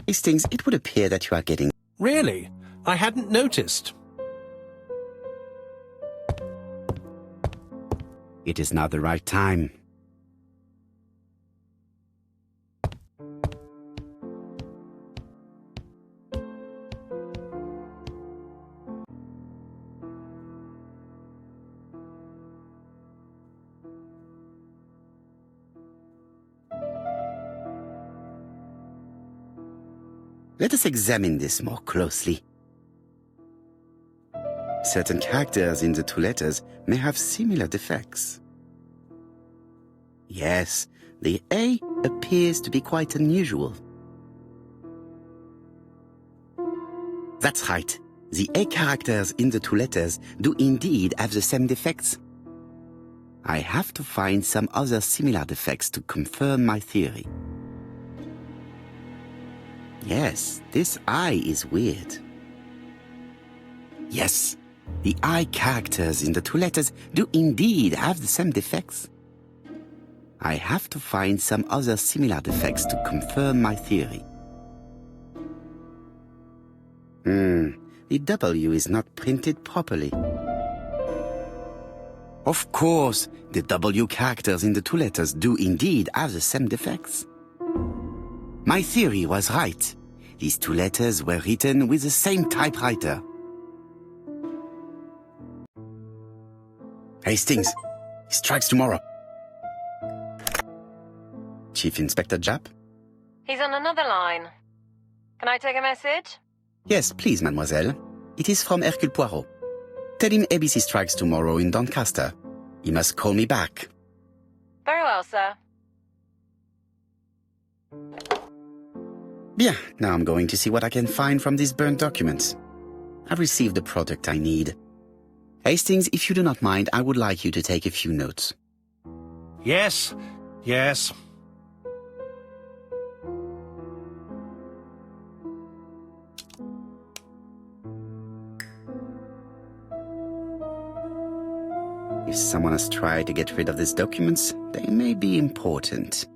Hastings, it would appear that you are getting... Really? I hadn't noticed. It is not the right time. Let us examine this more closely. Certain characters in the two letters may have similar defects. Yes, the A appears to be quite unusual. That's right. The A characters in the two letters do indeed have the same defects. I have to find some other similar defects to confirm my theory. Yes, this I is weird. Yes, the I characters in the two letters do indeed have the same defects. I have to find some other similar defects to confirm my theory. The W is not printed properly. Of course, the W characters in the two letters do indeed have the same defects. My theory was right. These two letters were written with the same typewriter. Hastings, he strikes tomorrow. Chief Inspector Japp? He's on another line. Can I take a message? Yes, please, mademoiselle. It is from Hercule Poirot. Tell him A.B.C. strikes tomorrow in Doncaster. He must call me back. Very well, sir. Bien, now I'm going to see what I can find from these burnt documents. I've received the product I need. Hastings, if you do not mind, I would like you to take a few notes. Yes, yes. If someone has tried to get rid of these documents, they may be important.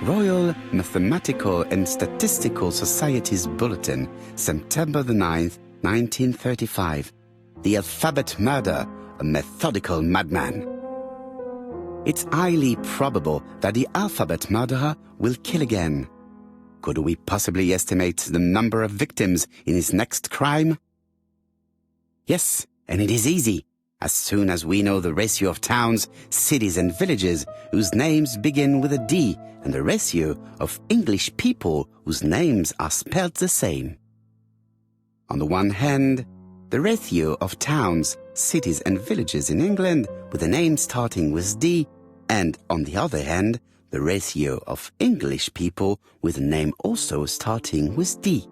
Royal Mathematical and Statistical Society's Bulletin, September the 9th, 1935. The Alphabet Murder, a methodical madman. It's highly probable that the alphabet murderer will kill again. Could we possibly estimate the number of victims in his next crime? Yes, and it is easy. As soon as we know the ratio of towns, cities and villages whose names begin with a D and the ratio of English people whose names are spelled the same. On the one hand, the ratio of towns, cities and villages in England with a name starting with D, and on the other hand, the ratio of English people with a name also starting with D.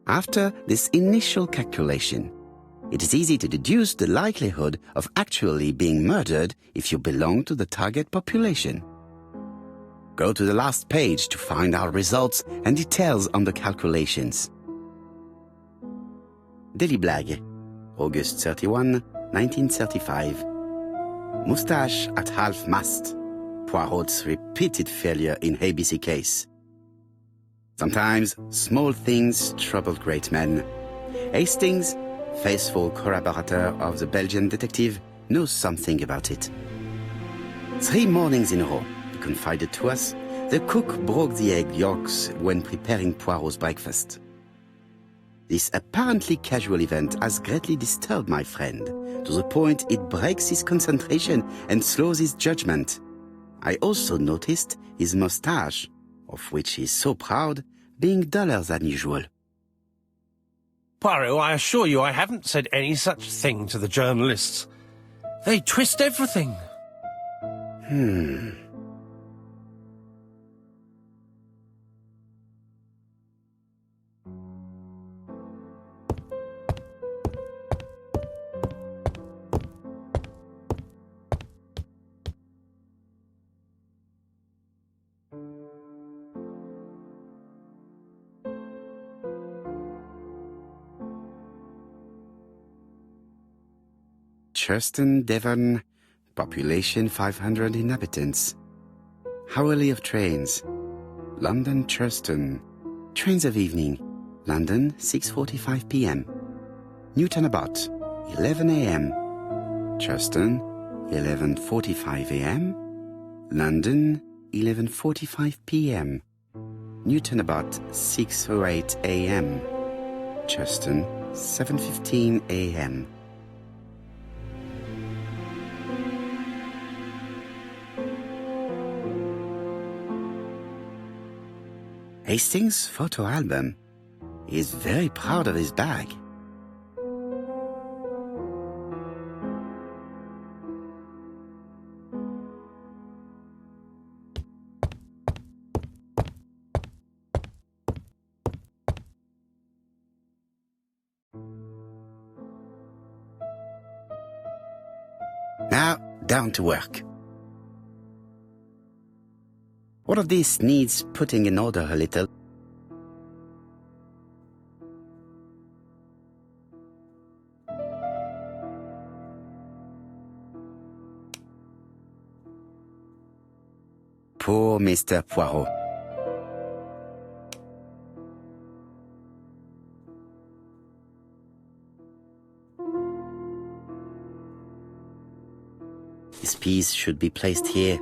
After this initial calculation, it is easy to deduce the likelihood of actually being murdered if you belong to the target population. Go to the last page to find our results and details on the calculations. Daily Blague, August 31, 1935. Moustache at half-mast. Poirot's repeated failure in A.B.C. case. Sometimes small things trouble great men. Hastings, faithful corroborator of the Belgian detective, knows something about it. 3 mornings in a row, he confided to us, the cook broke the egg yolks when preparing Poirot's breakfast. This apparently casual event has greatly disturbed my friend, to the point it breaks his concentration and slows his judgment. I also noticed his mustache, of which he is so proud, being duller than usual. Poirot, I assure you I haven't said any such thing to the journalists. They twist everything. Churston, Devon. Population 500 inhabitants. Hourly of trains. London, Churston. Trains of evening. London, 6:45 p.m. Newton about 11 a.m. Churston, 11:45 a.m. London, 11:45 p.m. Newton about 6:08 a.m. Churston, 7:15 a.m. Hastings' photo album. He is very proud of his bag. Now, down to work. All of this needs putting in order a little. Poor Mr. Poirot. This piece should be placed here.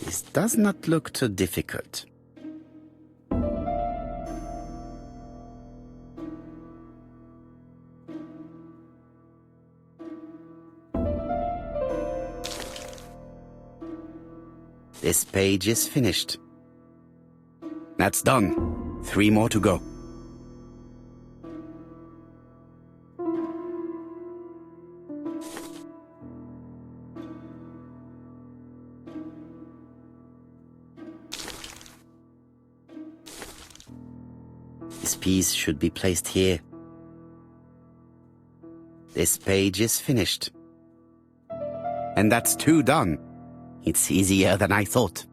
This does not look too difficult. This page is finished. That's done. 3 more to go. This piece should be placed here. This page is finished. And that's 2 done. It's easier than I thought.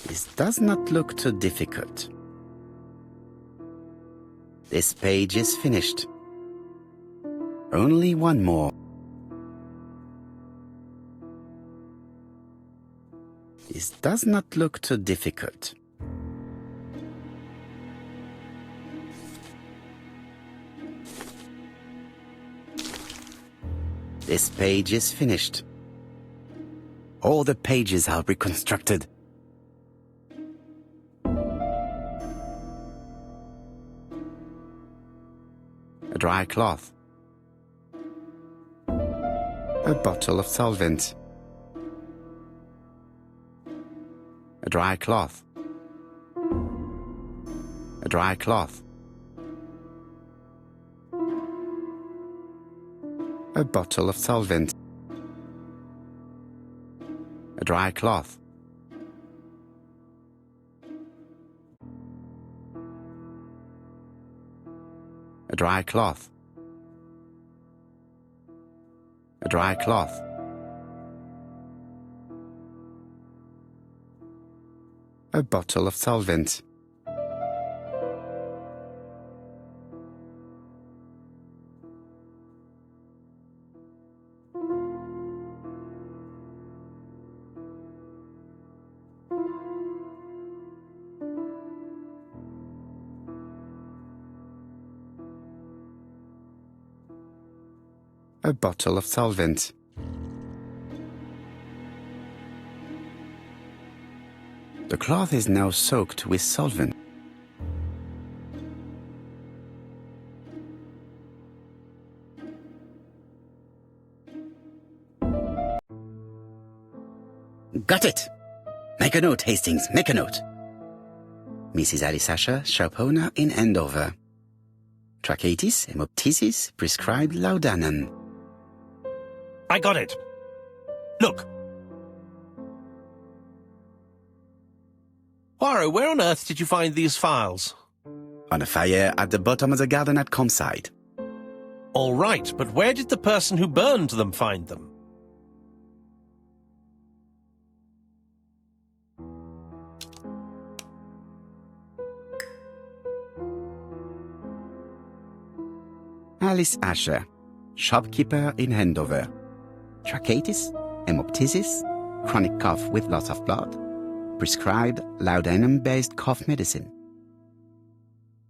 This does not look too difficult. This page is finished. Only 1 more. This does not look too difficult. This page is finished. All the pages are reconstructed. A dry cloth. A bottle of solvent. A dry cloth. A dry cloth. A bottle of solvent. A dry cloth. A dry cloth. A dry cloth. A bottle of solvent. A bottle of solvent. The cloth is now soaked with solvent. Got it! Make a note, Hastings, make a note. Mrs. Alice Asher, shop owner in Andover. Tracheitis, hemoptysis, prescribed laudanum. I got it. Look. Poirot, where on earth did you find these files? On a fire at the bottom of the garden at campsite. All right, but where did the person who burned them find them? Alice Asher, shopkeeper in Andover. Tracheitis, hemoptysis, chronic cough with loss of blood. Prescribed laudanum-based cough medicine.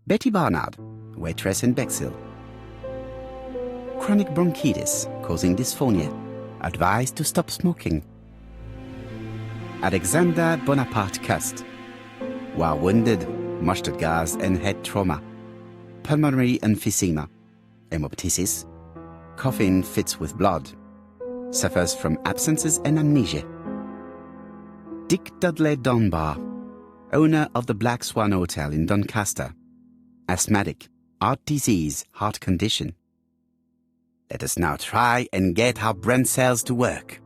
Betty Barnard, waitress in Bexhill. Chronic bronchitis causing dysphonia. Advised to stop smoking. Alexander Bonaparte Cust. War wounded, mustard gas and head trauma. Pulmonary emphysema. Hemoptysis. Coughing fits with blood. Suffers from absences and amnesia. Dick Dudley Dunbar, owner of the Black Swan Hotel in Doncaster. Asthmatic, heart disease, heart condition. Let us now try and get our brain cells to work.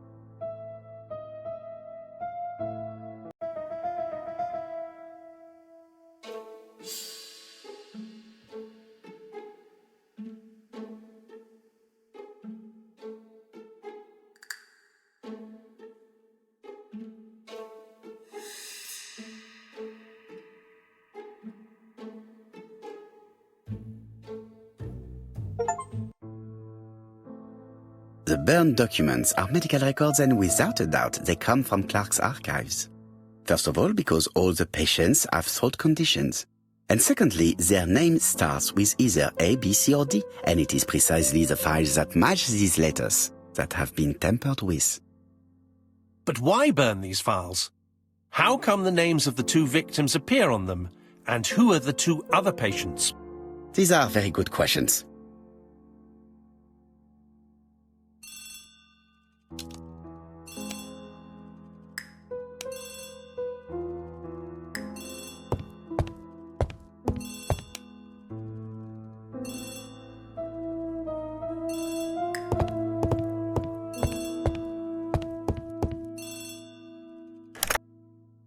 The burned documents are medical records, and without a doubt they come from Clark's archives. First of all, because all the patients have throat conditions. And secondly, their name starts with either A, B, C or D, and it is precisely the files that match these letters that have been tampered with. But why burn these files? How come the names of the two victims appear on them? And who are the two other patients? These are very good questions.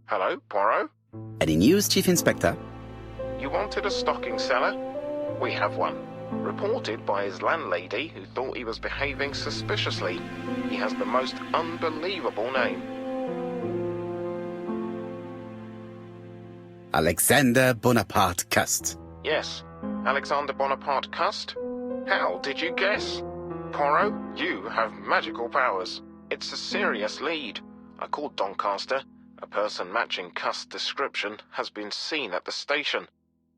Hello, Poirot? Any news, Chief Inspector? You wanted a stocking seller? We have one. Reported by his landlady, who thought he was behaving suspiciously. He has the most unbelievable name. Alexander Bonaparte Cust. Yes, Alexander Bonaparte Cust? How did you guess? Poirot, you have magical powers. It's a serious lead. I called Doncaster. A person matching Cust's description has been seen at the station.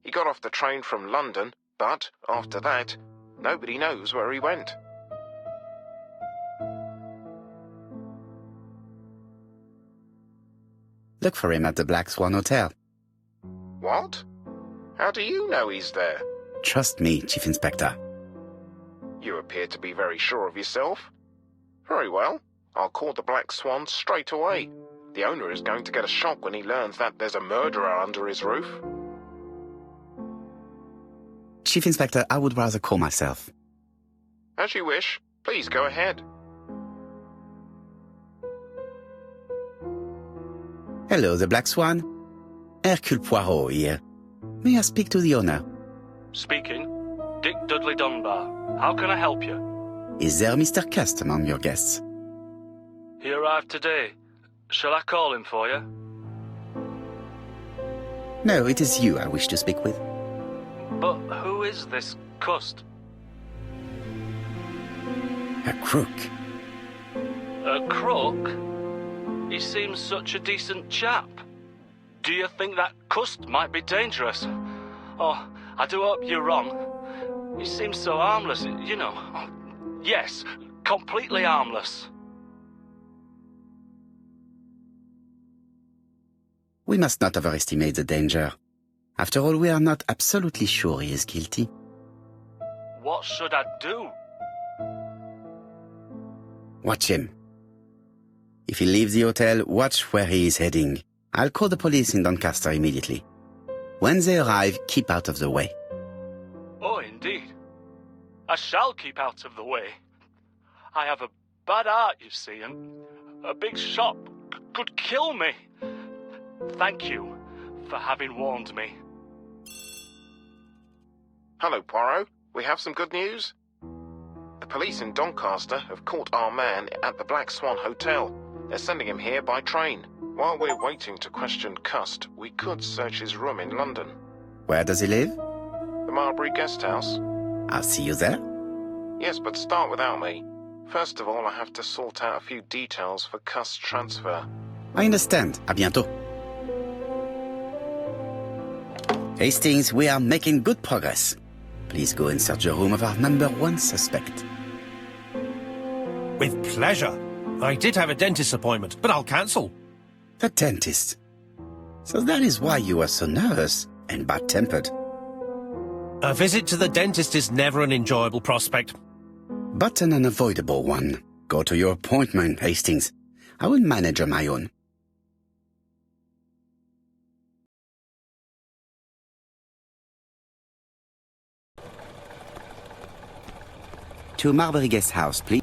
He got off the train from London, but after that, nobody knows where he went. Look for him at the Black Swan Hotel. What? How do you know he's there? Trust me, Chief Inspector. You appear to be very sure of yourself. Very well. I'll call the Black Swan straight away. The owner is going to get a shock when he learns that there's a murderer under his roof. Chief Inspector, I would rather call myself. As you wish. Please go ahead. Hello, the Black Swan. Hercule Poirot here. May I speak to the owner? Speaking. Dick Dudley Dunbar. How can I help you? Is there Mr. Cust among your guests? He arrived today. Shall I call him for you? No, it is you I wish to speak with. But who is this Cust? A crook. A crook? He seems such a decent chap. Do you think that Cust might be dangerous? Oh, I do hope you're wrong. He seems so harmless, you know. Oh, yes, completely harmless. We must not overestimate the danger. After all, we are not absolutely sure he is guilty. What should I do? Watch him. If he leaves the hotel, watch where he is heading. I'll call the police in Doncaster immediately. When they arrive, keep out of the way. Oh, indeed. I shall keep out of the way. I have a bad art, you see, and a big shop could kill me. Thank you for having warned me. Hello, Poirot. We have some good news. The police in Doncaster have caught our man at the Black Swan Hotel. They're sending him here by train. While we're waiting to question Cust, we could search his room in London. Where does he live? The Marbury Guest House. I'll see you there. Yes, but start without me. First of all, I have to sort out a few details for Cust's transfer. I understand. À bientôt. Hastings, we are making good progress. Please go and search the room of our #1 suspect. With pleasure. I did have a dentist appointment, but I'll cancel. The dentist. So that is why you were so nervous and bad-tempered. A visit to the dentist is never an enjoyable prospect. But an unavoidable one. Go to your appointment, Hastings. I will manage on my own. To Marbury Guest House, please.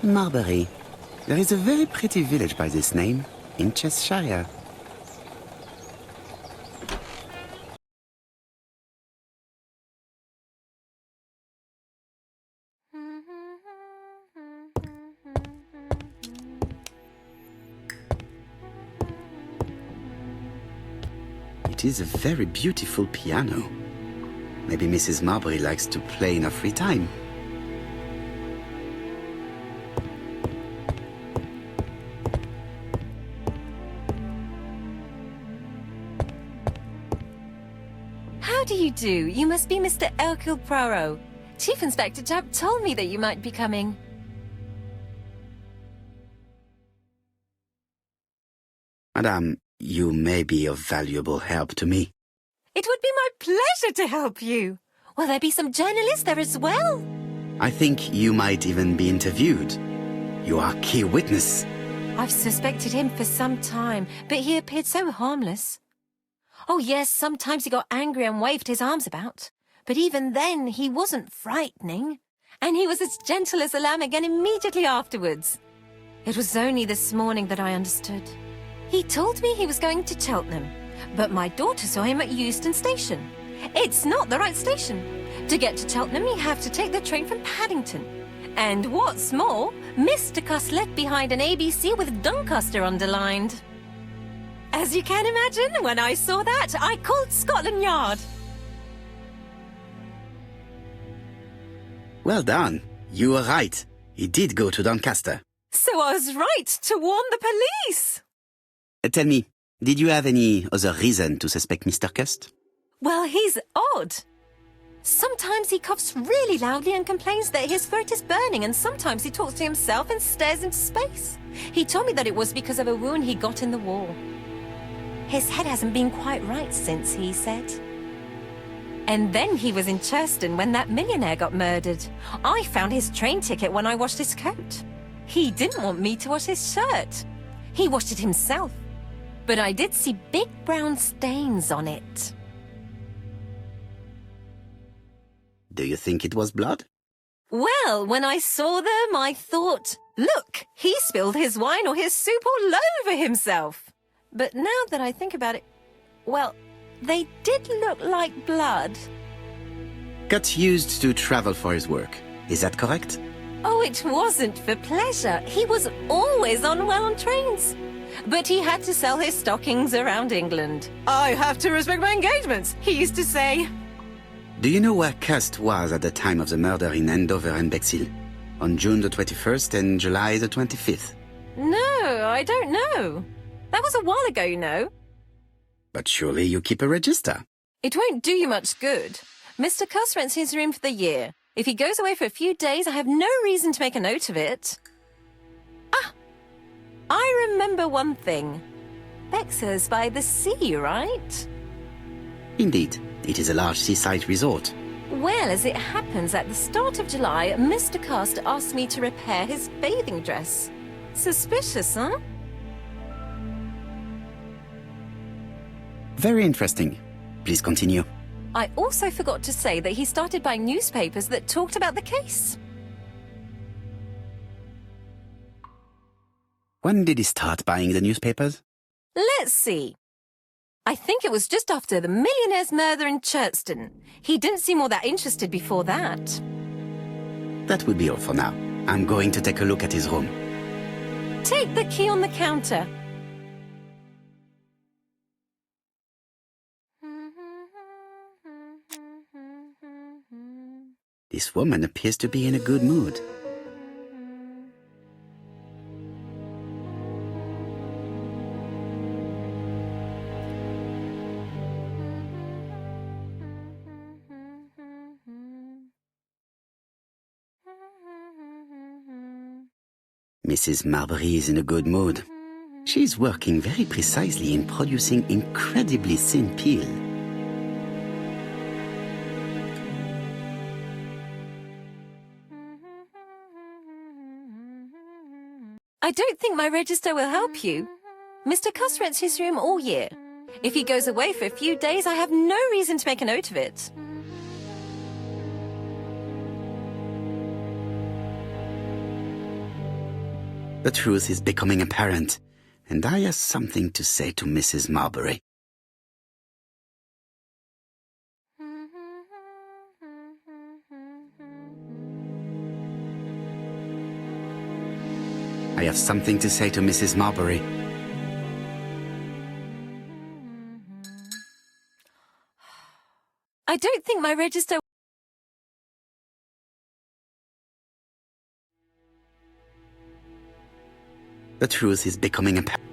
Marbury. There is a very pretty village by this name, in Cheshire. It is a very beautiful piano. Maybe Mrs. Marbury likes to play in her free time. How do you do? You must be Mr. Hercule Poirot. Chief Inspector Jupp told me that you might be coming. Madame, you may be of valuable help to me. It would be my pleasure to help you. Will there be some journalists there as well? I think you might even be interviewed. You are a key witness. I've suspected him for some time, but he appeared so harmless. Oh yes, sometimes he got angry and waved his arms about. But even then, he wasn't frightening. And he was as gentle as a lamb again immediately afterwards. It was only this morning that I understood. He told me he was going to Cheltenham, but my daughter saw him at Euston Station. It's not the right station. To get to Cheltenham, you have to take the train from Paddington. And what's more, Mr. Cust left behind an A.B.C. with Doncaster underlined. As you can imagine, when I saw that, I called Scotland Yard. Well done. You were right. He did go to Doncaster. So I was right to warn the police. Tell me, did you have any other reason to suspect Mr. Cust? Well, he's odd. Sometimes he coughs really loudly and complains that his throat is burning, and sometimes he talks to himself and stares into space. He told me that it was because of a wound he got in the wall. His head hasn't been quite right since, he said. And then he was in Churston when that millionaire got murdered. I found his train ticket when I washed his coat. He didn't want me to wash his shirt. He washed it himself. But I did see big brown stains on it. Do you think it was blood? Well, when I saw them, I thought, look, he spilled his wine or his soup all over himself. But now that I think about it, well, they did look like blood. Cust used to travel for his work. Is that correct? Oh, it wasn't for pleasure. He was always unwell on trains. But he had to sell his stockings around England. I have to respect my engagements, he used to say. Do you know where Cust was at the time of the murder in Andover and Bexhill? On June the 21st and July the 25th? No, I don't know. That was a while ago, you know. But surely you keep a register. It won't do you much good. Mr. Cust rents his room for the year. If he goes away for a few days, I have no reason to make a note of it. Ah! I remember one thing. Bexhill's by the sea, right? Indeed, it is a large seaside resort. Well, as it happens, at the start of July, Mr. Custer asked me to repair his bathing dress. Suspicious, huh? Very interesting. Please continue. I also forgot to say that he started buying newspapers that talked about the case. When did he start buying the newspapers? Let's see. I think it was just after the millionaire's murder in Chertston. He didn't seem all that interested before that. That will be all for now. I'm going to take a look at his room. Take the key on the counter. This woman appears to be in a good mood. Mrs. Marbury is in a good mood. She is working very precisely in producing incredibly thin peel. I don't think my register will help you. Mr. Cuss rents his room all year. If he goes away for a few days, I have no reason to make a note of it. The truth is becoming apparent, and I have something to say to Mrs. Marbury. I have something to say to Mrs. Marbury. I don't think my register... The truth is becoming apparent.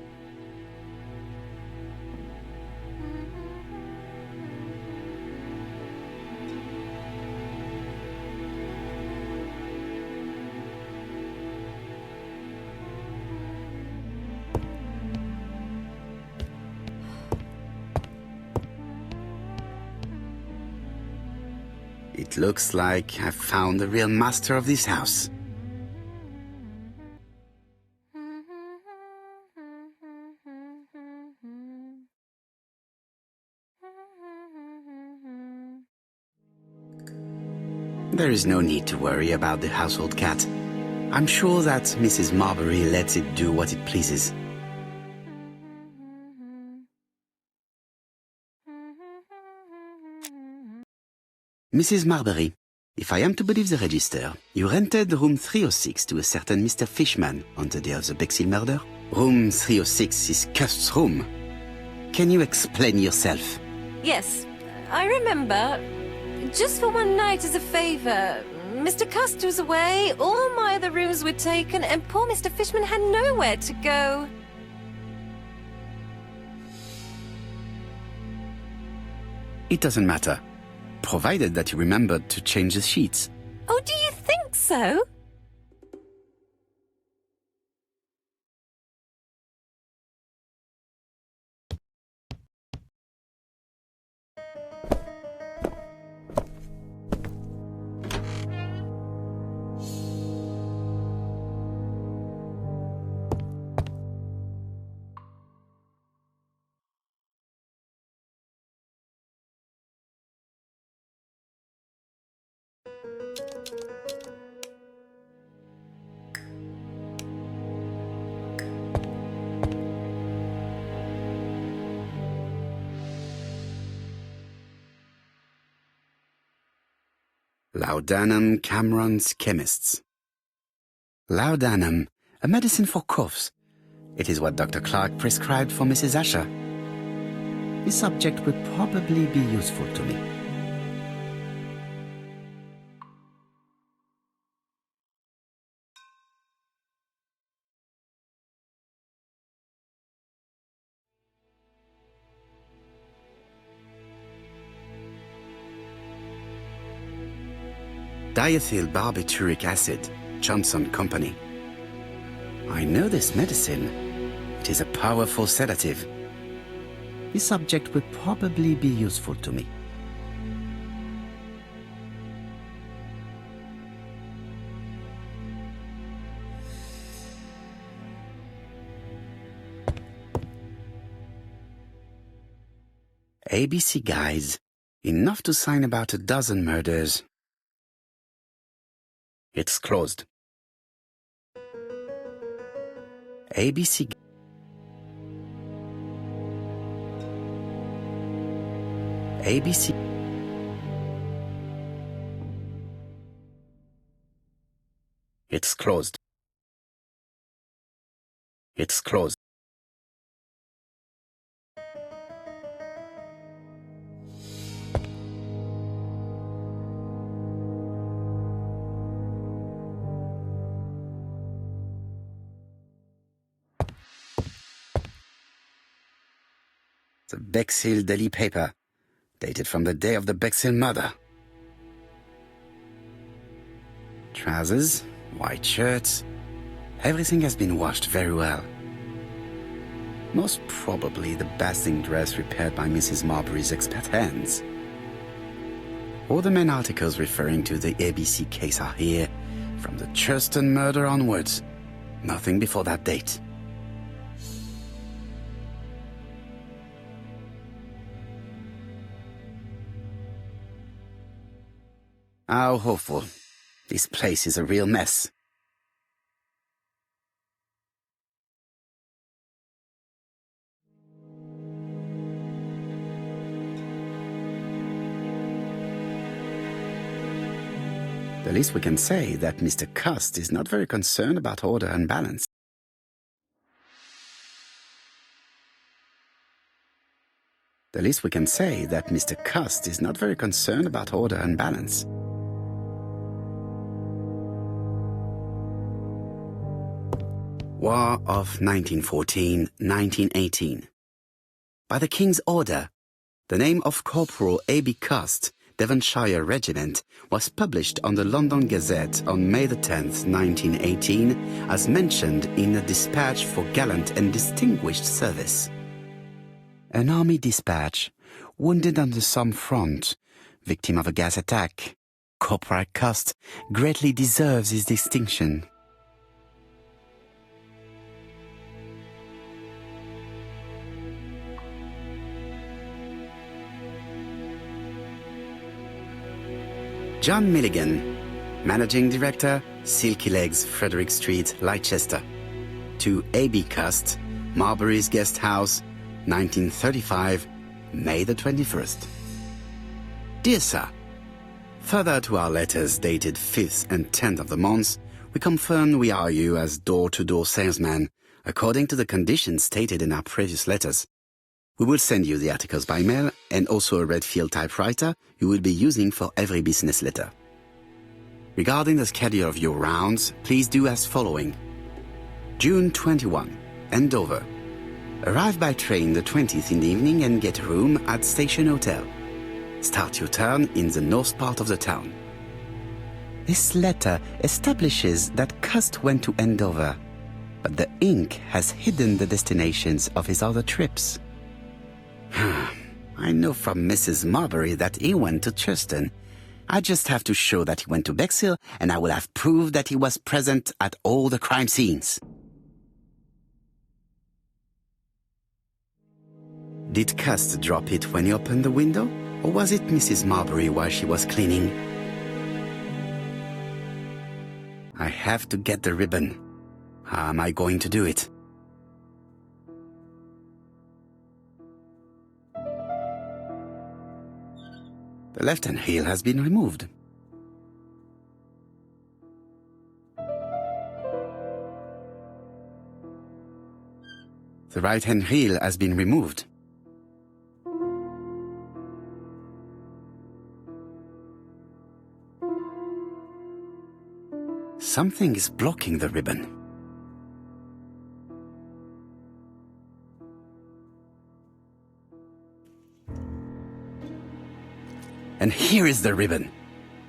It looks like I've found the real master of this house. There is no need to worry about the household cat. I'm sure that Mrs. Marbury lets it do what it pleases. Mrs. Marbury, if I am to believe the register, you rented room 306 to a certain Mr. Fishman on the day of the Bexhill murder. Room 306 is Cust's room. Can you explain yourself? Yes, I remember. Just for one night as a favor. Mr. Custer was away, all my other rooms were taken, and poor Mr. Fishman had nowhere to go. It doesn't matter, provided that you remembered to change the sheets. Oh, do you think so? Laudanum Cameron's Chemists. Laudanum, a medicine for coughs. It is what Dr. Clark prescribed for Mrs. Asher. This subject will probably be useful to me. Diethyl barbituric acid, Johnson Company. I know this medicine. It is a powerful sedative. This object will probably be useful to me. A.B.C. guides. Enough to sign about a dozen murders. It's closed. A.B.C. A.B.C. It's closed. It's closed. The Bexhill Daily paper, dated from the day of the Bexhill murder. Trousers, white shirts, everything has been washed very well. Most probably the basting dress repaired by Mrs. Marbury's expert hands. All the main articles referring to the A.B.C. case are here, from the Churston murder onwards. Nothing before that date. How awful. This place is a real mess. The least we can say that Mr. Cust is not very concerned about order and balance. The least we can say that Mr. Cust is not very concerned about order and balance. War of 1914-1918. By the King's order, the name of Corporal A.B. Cust, Devonshire Regiment, was published on the London Gazette on May the 10th, 1918, as mentioned in a dispatch for gallant and distinguished service. An army dispatch, wounded on the Somme front, victim of a gas attack. Corporal Cust greatly deserves his distinction. John Milligan, Managing Director, Silky Legs, Frederick Street, Leicester. To A.B. Cust, Marbury's Guest House, 1935, May the 21st. Dear Sir, further to our letters dated 5th and 10th of the month, we confirm we are you as door-to-door salesman, according to the conditions stated in our previous letters. We will send you the articles by mail and also a Redfield typewriter you will be using for every business letter. Regarding the schedule of your rounds, please do as following. June 21, Andover. Arrive by train the 20th in the evening and get a room at Station Hotel. Start your turn in the north part of the town. This letter establishes that Cust went to Andover, but the ink has hidden the destinations of his other trips. I know from Mrs. Marbury that he went to Churston. I just have to show that he went to Bexhill, and I will have proved that he was present at all the crime scenes. Did Cust drop it when he opened the window, or was it Mrs. Marbury while she was cleaning? I have to get the ribbon. How am I going to do it? The left-hand heel has been removed. The right-hand heel has been removed. Something is blocking the ribbon. And here is the ribbon.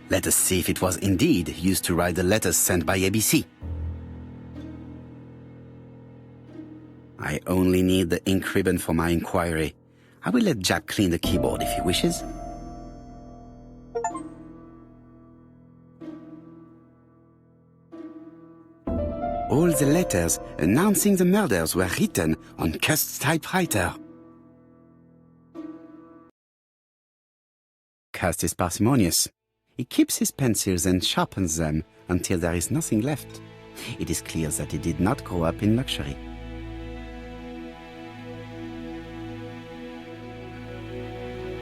Let us see if it was indeed used to write the letters sent by A.B.C. I only need the ink ribbon for my inquiry. I will let Jack clean the keyboard if he wishes. All the letters announcing the murders were written on Cust's typewriter. Cust is parsimonious. He keeps his pencils and sharpens them until there is nothing left. It is clear that he did not grow up in luxury.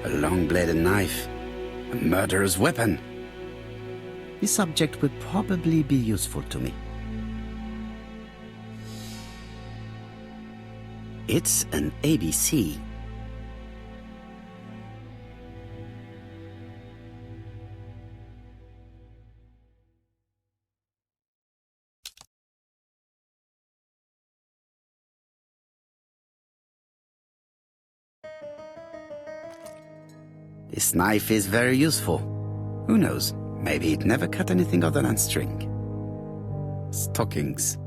A long-bladed knife, a murderer's weapon. This object would probably be useful to me. It's an A.B.C. This knife is very useful. Who knows, maybe it never cut anything other than string. Stockings.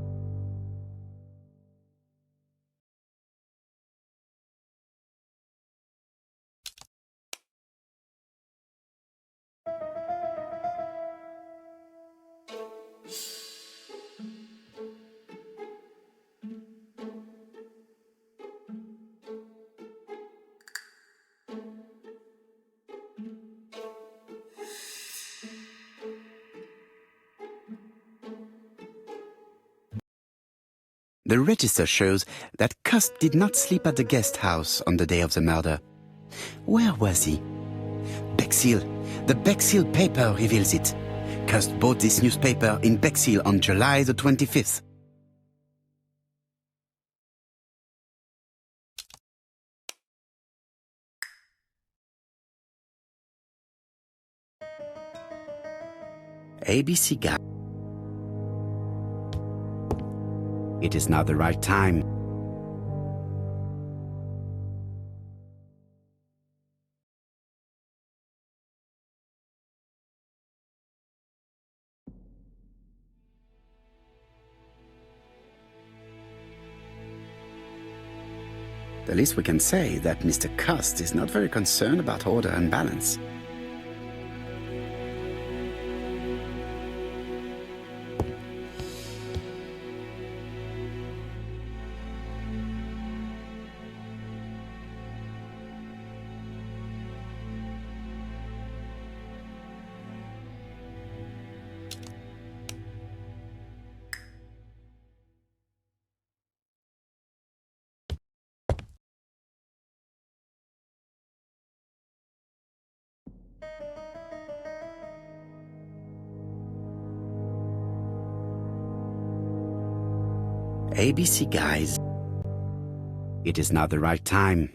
The register shows that Cust did not sleep at the guest house on the day of the murder. Where was he? Bexhill. The Bexhill paper reveals it. Cust bought this newspaper in Bexhill on July the 25th. A.B.C. guy. It is now the right time. The least we can say that Mr. Cust is not very concerned about order and balance. A.B.C. guys. It is now the right time.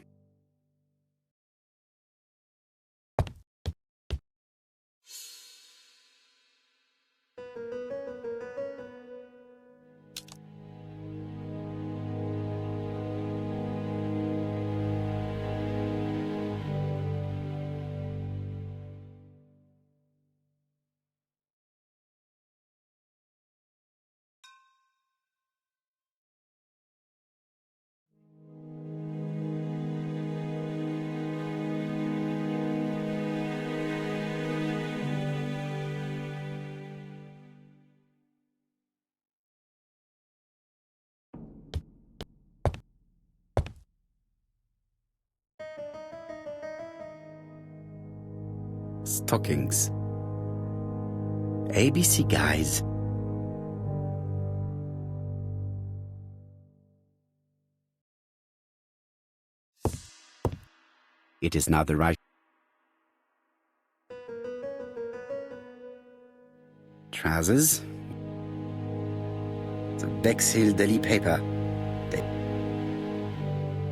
Stockings. A.B.C. guys. It is now the right. Trousers. The Bexhill Daily paper.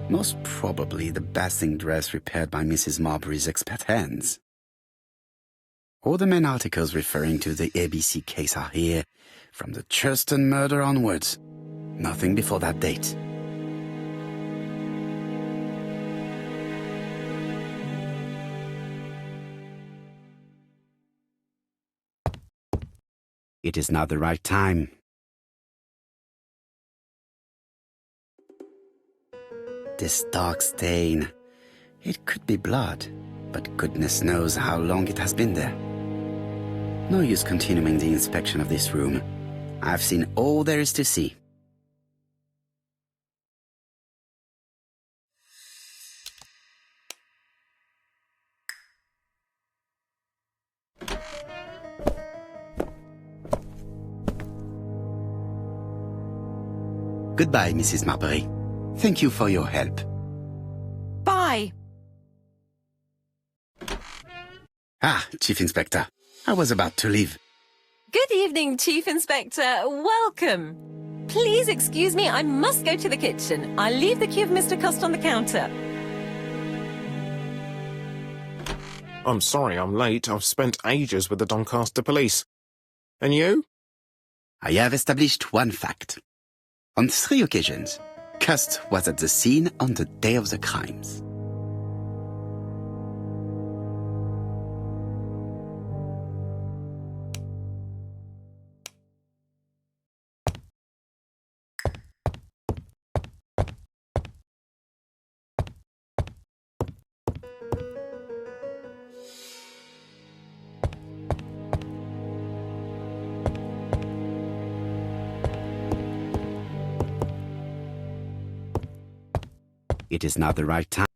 Most probably the bathing dress repaired by Mrs. Marbury's expert hands. All the main articles referring to the A.B.C. case are here, from the Churston murder onwards. Nothing before that date. It is now the right time. This dark stain. It could be blood, but goodness knows how long it has been there. No use continuing the inspection of this room. I've seen all there is to see. Goodbye, Mrs. Marbury. Thank you for your help. Bye. Ah, Chief Inspector. I was about to leave. Good evening, Chief Inspector. Welcome. Please excuse me, I must go to the kitchen. I'll leave the key of Mr. Cust on the counter. I'm sorry I'm late. I've spent ages with the Doncaster police. And you? I have established one fact. On 3 occasions, Cust was at the scene on the day of the crimes. It is not the right time.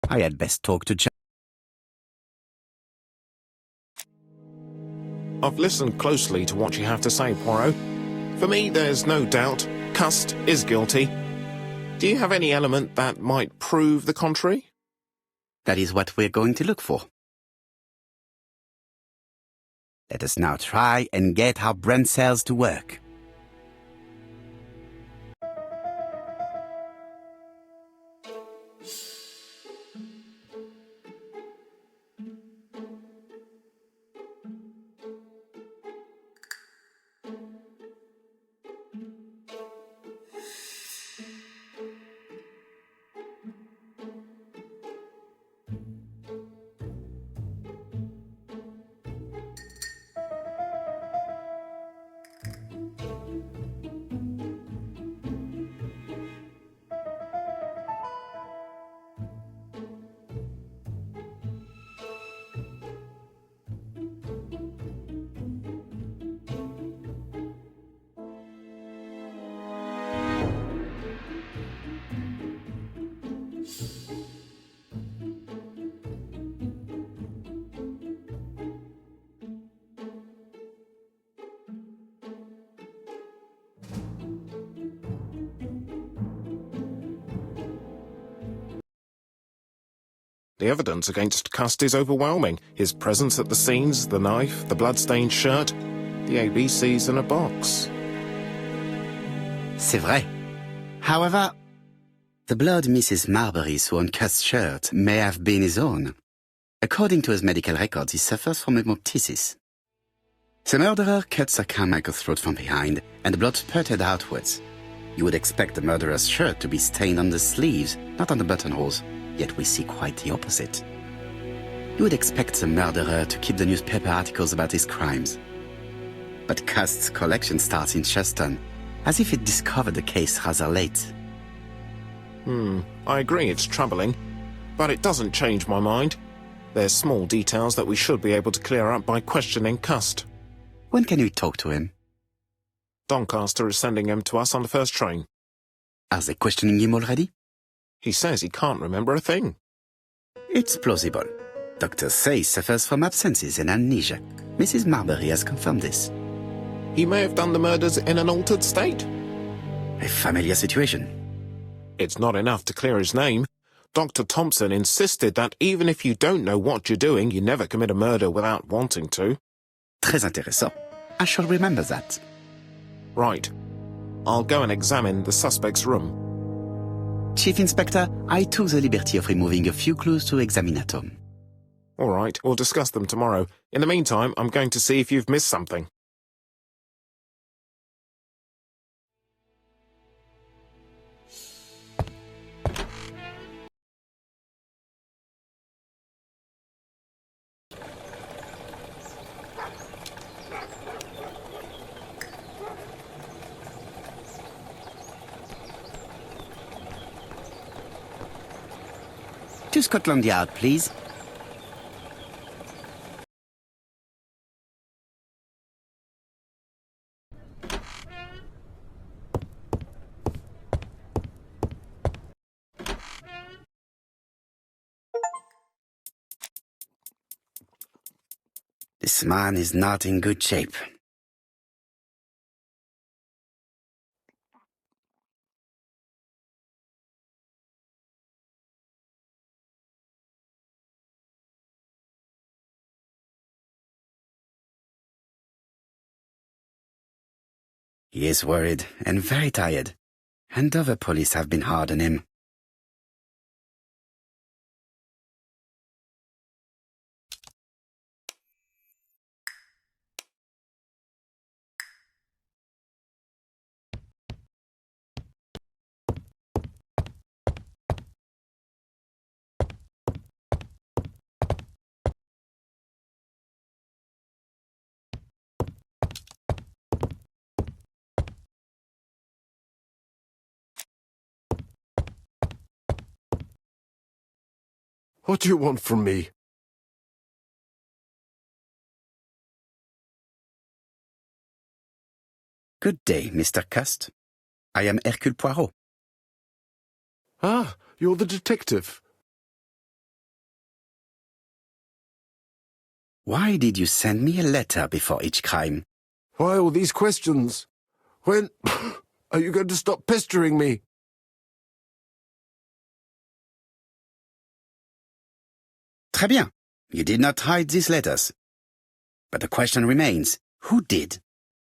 I had best talk to Jack. I've listened closely to what you have to say, Poirot. For me, there's no doubt Cust is guilty. Do you have any element that might prove the contrary? That is what we're going to look for. Let us now try and get our brain cells to work. The evidence against Cust is overwhelming. His presence at the scenes, the knife, the blood-stained shirt, the A.B.C's in a box. C'est vrai. However, the blood Mrs. Marbury saw on Cust's shirt may have been his own. According to his medical records, he suffers from hemoptysis. The murderer cut Sir Carmichael's throat from behind, and the blood spurted outwards. You would expect the murderer's shirt to be stained on the sleeves, not on the buttonholes. Yet we see quite the opposite. You would expect the murderer to keep the newspaper articles about his crimes. But Cust's collection starts in Cheston, as if it discovered the case rather late. I agree it's troubling, but it doesn't change my mind. There's small details that we should be able to clear up by questioning Cust. When can we talk to him? Doncaster is sending him to us on the first train. Are they questioning him already? He says he can't remember a thing. It's plausible. Doctors say he suffers from absences and amnesia. Mrs. Marbury has confirmed this. He may have done the murders in an altered state. A familiar situation. It's not enough to clear his name. Dr. Thompson insisted that even if you don't know what you're doing, you never commit a murder without wanting to. Très intéressant. I shall remember that. Right. I'll go and examine the suspect's room. Chief Inspector, I took the liberty of removing a few clues to examinatum. All right, we'll discuss them tomorrow. In the meantime, I'm going to see if you've missed something. To Scotland Yard, please. This man is not in good shape. He is worried and very tired, and other police have been hard on him. What do you want from me? Good day, Mr. Cust. I am Hercule Poirot. Ah, you're the detective. Why did you send me a letter before each crime? Why all these questions? When are you going to stop pestering me? Très bien. You did not hide these letters. But the question remains, who did?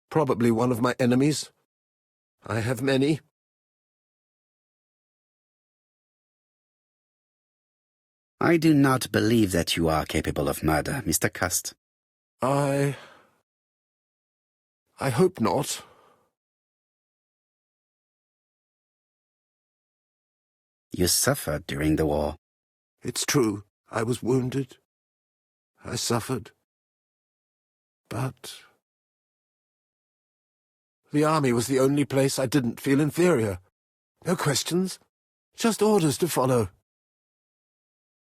Probably one of my enemies. I have many. I do not believe that you are capable of murder, Mr. Cust. I hope not. You suffered during the war. It's true. I was wounded. I suffered. But the army was the only place I didn't feel inferior. No questions. Just orders to follow.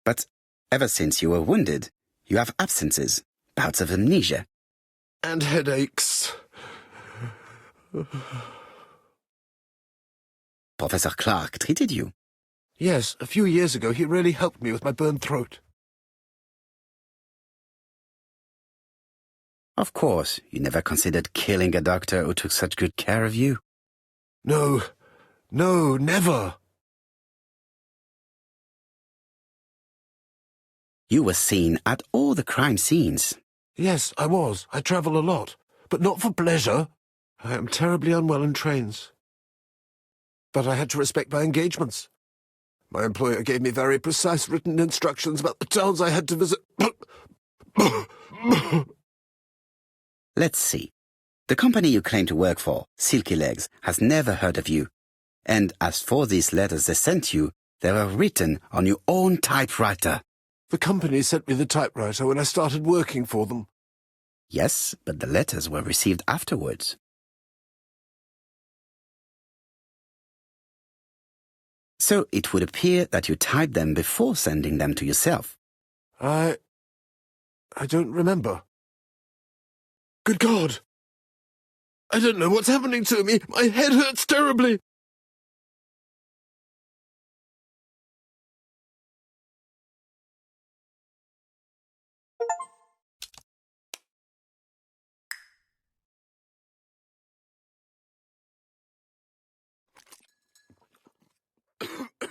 But ever since you were wounded, you have absences, bouts of amnesia. And headaches. Professor Clark treated you. Yes, a few years ago he really helped me with my burned throat. Of course, you never considered killing a doctor who took such good care of you. No, never. You were seen at all the crime scenes. Yes, I was. I travel a lot, but not for pleasure. I am terribly unwell in trains. But I had to respect my engagements. My employer gave me very precise written instructions about the towns I had to visit. Let's see. The company you claim to work for, Silky Legs, has never heard of you. And as for these letters they sent you, they were written on your own typewriter. The company sent me the typewriter when I started working for them. Yes, but the letters were received afterwards. So it would appear that you typed them before sending them to yourself. I don't remember. Good God! I don't know what's happening to me. My head hurts terribly.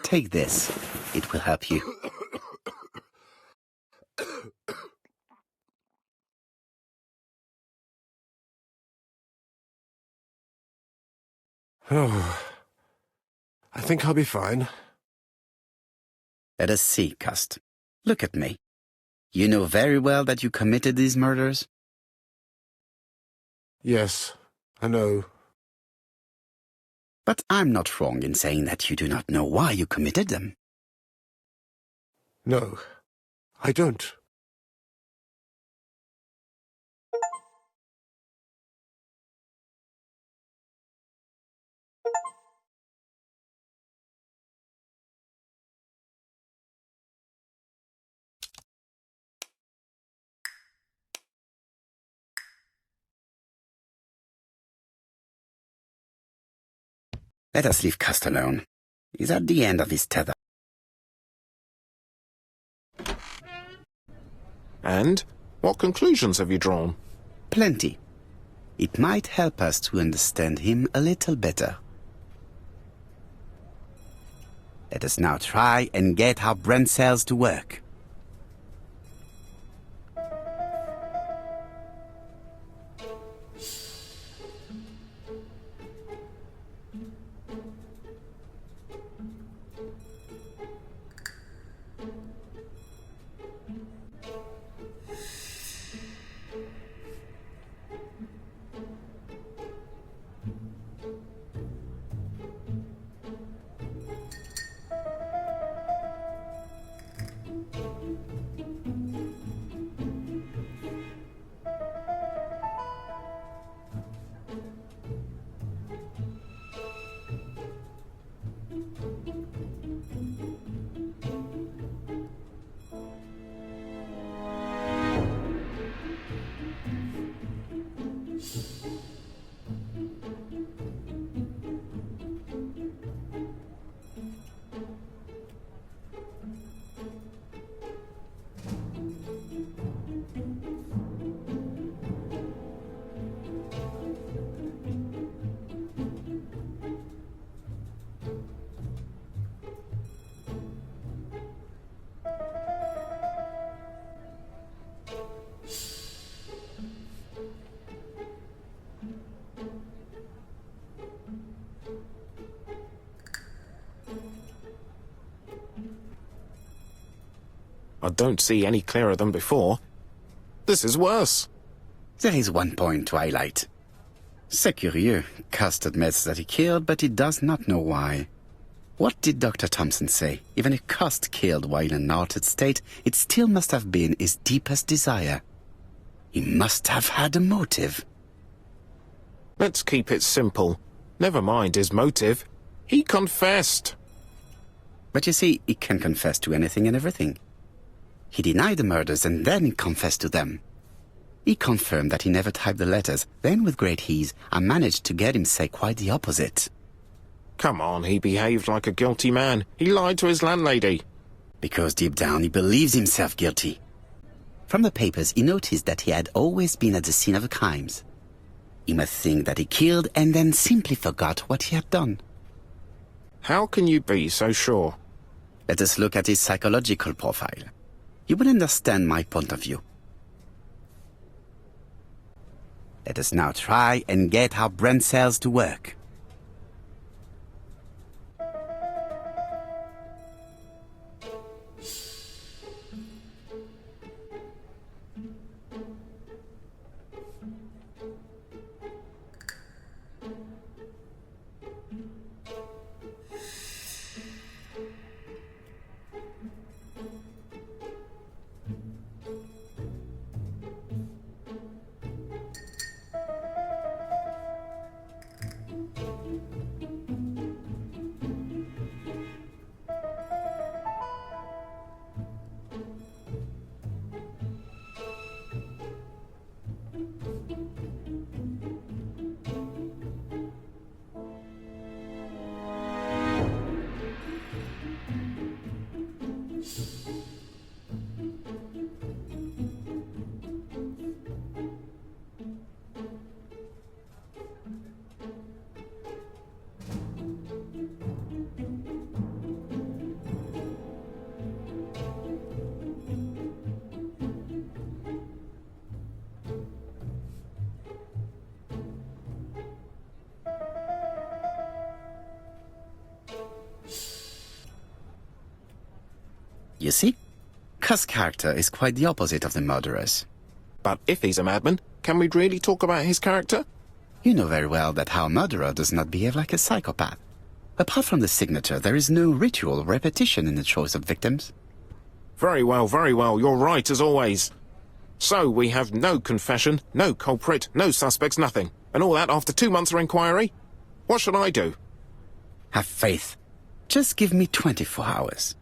Take this. It will help you. Oh, I think I'll be fine. Let us see, Cust. Look at me. You know very well that you committed these murders? Yes, I know. But I'm not wrong in saying that you do not know why you committed them. No, I don't. Let us leave Cust alone. He's at the end of his tether. And? What conclusions have you drawn? Plenty. It might help us to understand him a little better. Let us now try and get our brain cells to work. I don't see any clearer than before. This is worse. There is one point to highlight. C'est curieux. Cust admits that he killed, but he does not know why. What did Dr. Thompson say? Even if Cust killed while in an altered state, it still must have been his deepest desire. He must have had a motive. Let's keep it simple. Never mind his motive. He confessed. But you see, he can confess to anything and everything. He denied the murders and then confessed to them. He confirmed that he never typed the letters. Then, with great ease, I managed to get him say quite the opposite. Come on, he behaved like a guilty man. He lied to his landlady. Because deep down he believes himself guilty. From the papers, he noticed that he had always been at the scene of the crimes. He must think that he killed and then simply forgot what he had done. How can you be so sure? Let us look at his psychological profile. You will understand my point of view. Let us now try and get our brain cells to work. You see? Cust's character is quite the opposite of the murderer's. But if he's a madman, can we really talk about his character? You know very well that our murderer does not behave like a psychopath. Apart from the signature, there is no ritual repetition in the choice of victims. Very well, you're right as always. So we have no confession, no culprit, no suspects, nothing. And all that after 2 months of inquiry? What should I do? Have faith. Just give me 24 hours.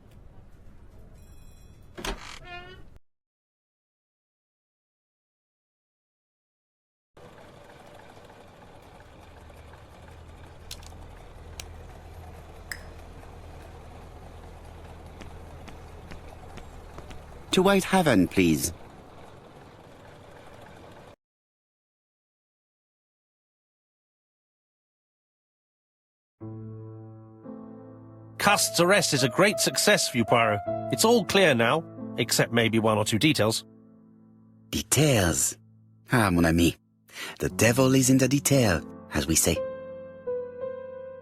To Whitehaven, please. Cust's arrest is a great success for you, Poirot. It's all clear now, except maybe one or two details. Details. Ah, mon ami. The devil is in the detail, as we say.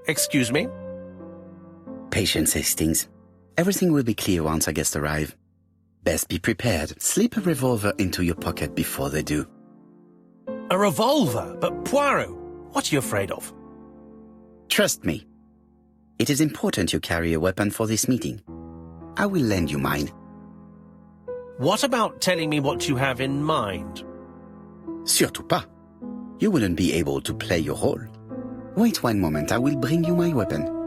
Excuse me? Patience, Hastings. Everything will be clear once our guests arrive. Best be prepared. Slip a revolver into your pocket before they do. A revolver? But Poirot, what are you afraid of? Trust me. It is important you carry a weapon for this meeting. I will lend you mine. What about telling me what you have in mind? Surtout pas. You wouldn't be able to play your role. Wait one moment, I will bring you my weapon.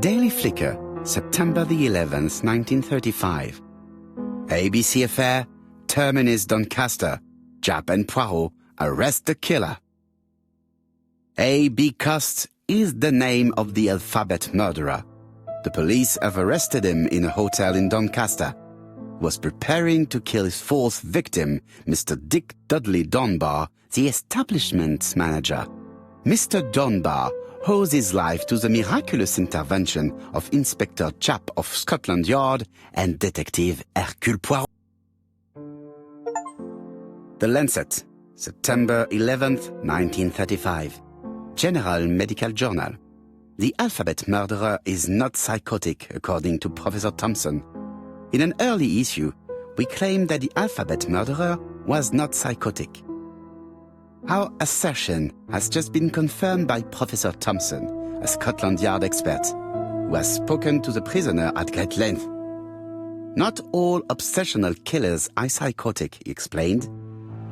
Daily Flicker, September the 11th, 1935. A.B.C. affair, Terminus Doncaster. Japp and Poirot arrest the killer. A.B. Cust is the name of the alphabet murderer. The police have arrested him in a hotel in Doncaster. He was preparing to kill his fourth victim, Mr. Dick Dudley Dunbar, the establishment manager. Mr. Dunbar owes his life to the miraculous intervention of Inspector Japp of Scotland Yard and Detective Hercule Poirot. The Lancet, September 11th, 1935. General Medical Journal. The alphabet murderer is not psychotic, according to Professor Thompson. In an early issue, we claimed that the alphabet murderer was not psychotic. Our assertion has just been confirmed by Professor Thompson, a Scotland Yard expert, who has spoken to the prisoner at great length. Not all obsessional killers are psychotic, he explained.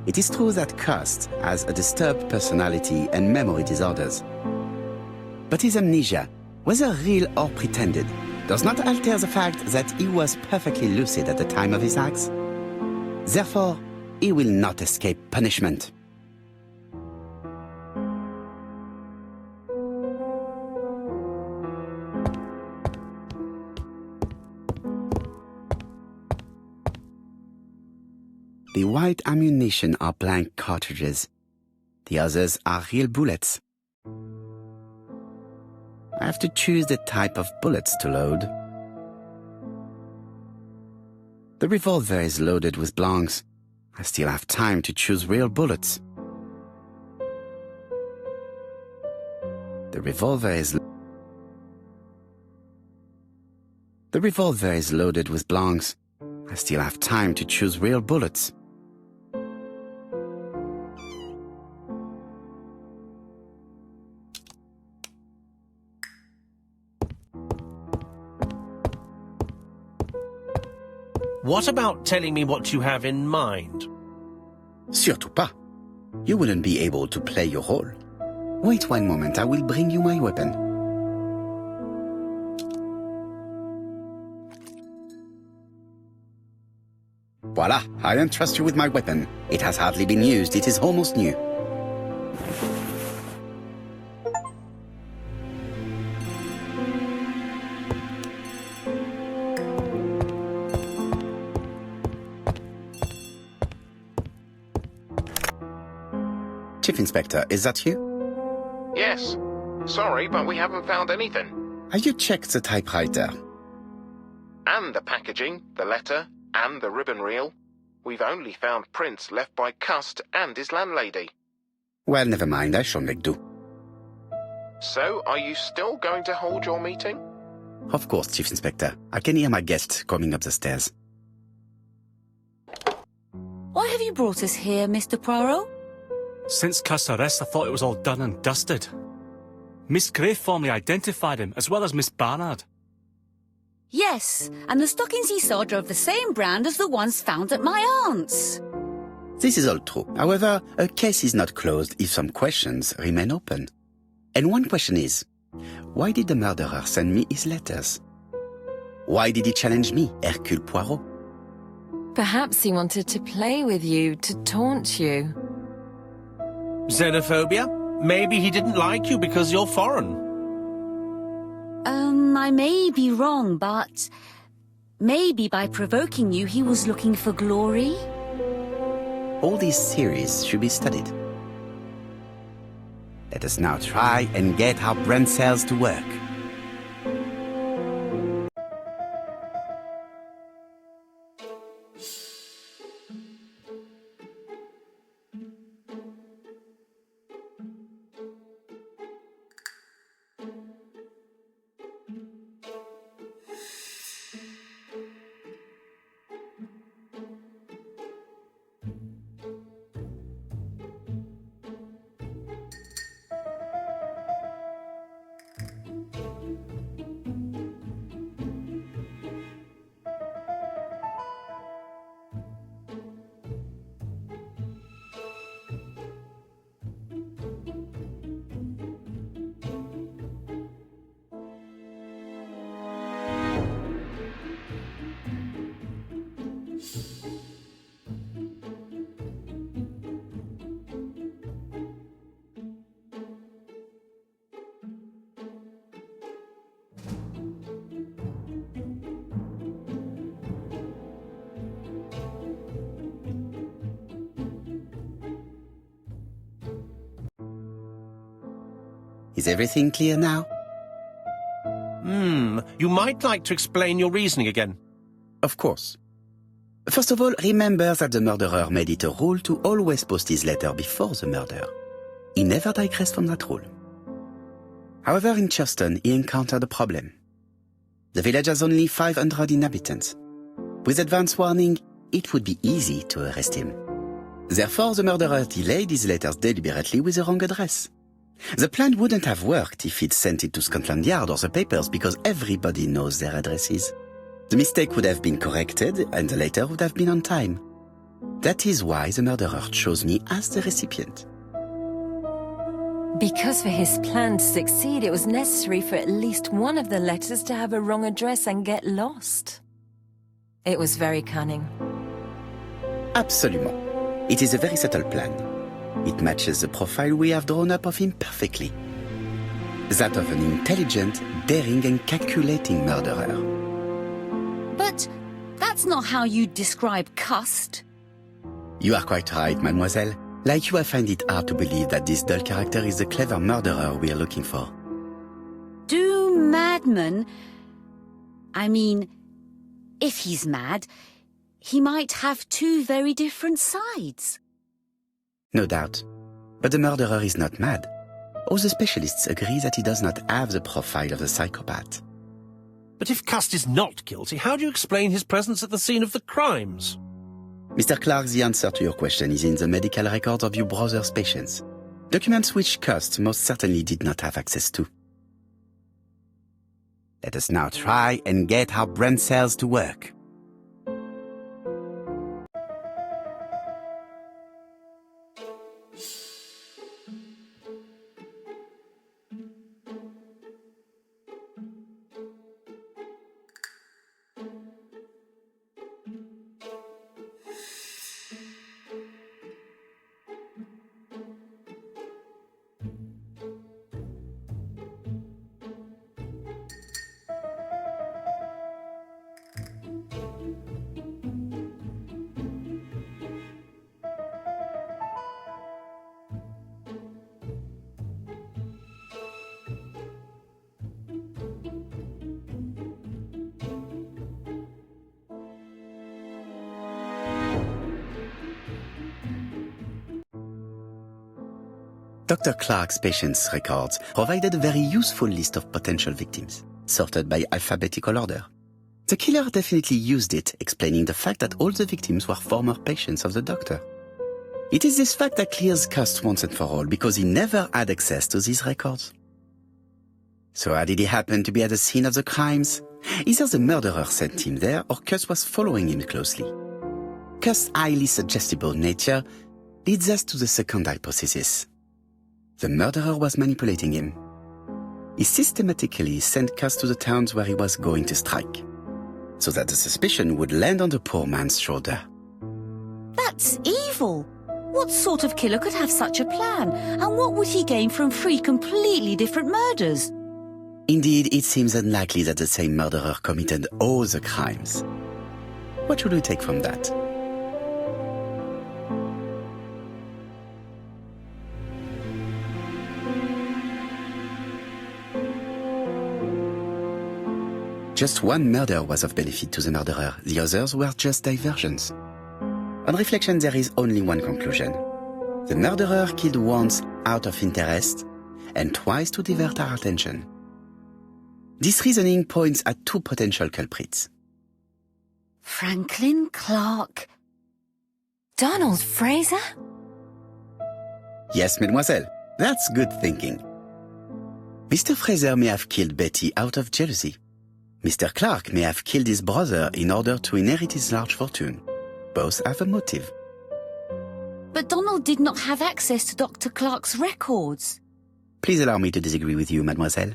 It is true that Cust has a disturbed personality and memory disorders. But his amnesia, whether real or pretended, does not alter the fact that he was perfectly lucid at the time of his acts. Therefore, he will not escape punishment. The white ammunition are blank cartridges. The others are real bullets. I have to choose the type of bullets to load. The revolver is loaded with blanks. I still have time to choose real bullets. The revolver is loaded with blanks. I still have time to choose real bullets. What about telling me what you have in mind? Surtout pas. You wouldn't be able to play your role. Wait one moment, I will bring you my weapon. Voila, I entrust you with my weapon. It has hardly been used, it is almost new. Chief Inspector, is that you? Yes. Sorry, but we haven't found anything. Have you checked the typewriter? And the packaging, the letter, and the ribbon reel. We've only found prints left by Cust and his landlady. Well, never mind, I shall make do. So, are you still going to hold your meeting? Of course, Chief Inspector. I can hear my guest coming up the stairs. Why have you brought us here, Mr. Poirot? Since Cust's arrest, I thought it was all done and dusted. Miss Gray formally identified him, as well as Miss Barnard. Yes, and the stockings he saw drove the same brand as the ones found at my aunt's. This is all true. However, a case is not closed if some questions remain open. And one question is, why did the murderer send me his letters? Why did he challenge me, Hercule Poirot? Perhaps he wanted to play with you, to taunt you. Xenophobia? Maybe he didn't like you because you're foreign. I may be wrong, but maybe by provoking you, he was looking for glory? All these theories should be studied. Let us now try and get our brain cells to work. Is everything clear now? You might like to explain your reasoning again. Of course. First of all, remember that the murderer made it a rule to always post his letter before the murder. He never digressed from that rule. However, in Churston, he encountered a problem. The village has only 500 inhabitants. With advance warning, it would be easy to arrest him. Therefore, the murderer delayed his letters deliberately with the wrong address. The plan wouldn't have worked if he'd sent it to Scotland Yard or the papers because everybody knows their addresses. The mistake would have been corrected and the letter would have been on time. That is why the murderer chose me as the recipient. Because for his plan to succeed, it was necessary for at least one of the letters to have a wrong address and get lost. It was very cunning. Absolument. It is a very subtle plan. It matches the profile we have drawn up of him perfectly. That of an intelligent, daring and calculating murderer. But that's not how you describe Cust. You are quite right, mademoiselle. Like you, I find it hard to believe that this dull character is the clever murderer we are looking for. Do madmen... I mean, if he's mad, he might have two very different sides. No doubt. But the murderer is not mad. All the specialists agree that he does not have the profile of a psychopath. But if Cust is not guilty, how do you explain his presence at the scene of the crimes? Mr. Clark, the answer to your question is in the medical records of your brother's patients. Documents which Cust most certainly did not have access to. Let us now try and get our brain cells to work. Dr. Clark's patients' records provided a very useful list of potential victims, sorted by alphabetical order. The killer definitely used it, explaining the fact that all the victims were former patients of the doctor. It is this fact that clears Cust once and for all, because he never had access to these records. So how did he happen to be at the scene of the crimes? Either the murderer sent him there, or Cust was following him closely. Cust's highly suggestible nature leads us to the second hypothesis. The murderer was manipulating him. He systematically sent Cust to the towns where he was going to strike, so that the suspicion would land on the poor man's shoulder. That's evil. What sort of killer could have such a plan? And what would he gain from 3 completely different murders? Indeed, it seems unlikely that the same murderer committed all the crimes. What should we take from that? Just one murder was of benefit to the murderer. The others were just diversions. On reflection, there is only one conclusion. The murderer killed once out of interest and twice to divert our attention. This reasoning points at 2 potential culprits. Franklin Clark. Donald Fraser? Yes, mademoiselle, that's good thinking. Mr. Fraser may have killed Betty out of jealousy. Mr. Clark may have killed his brother in order to inherit his large fortune. Both have a motive. But Donald did not have access to Dr. Clark's records. Please allow me to disagree with you, mademoiselle.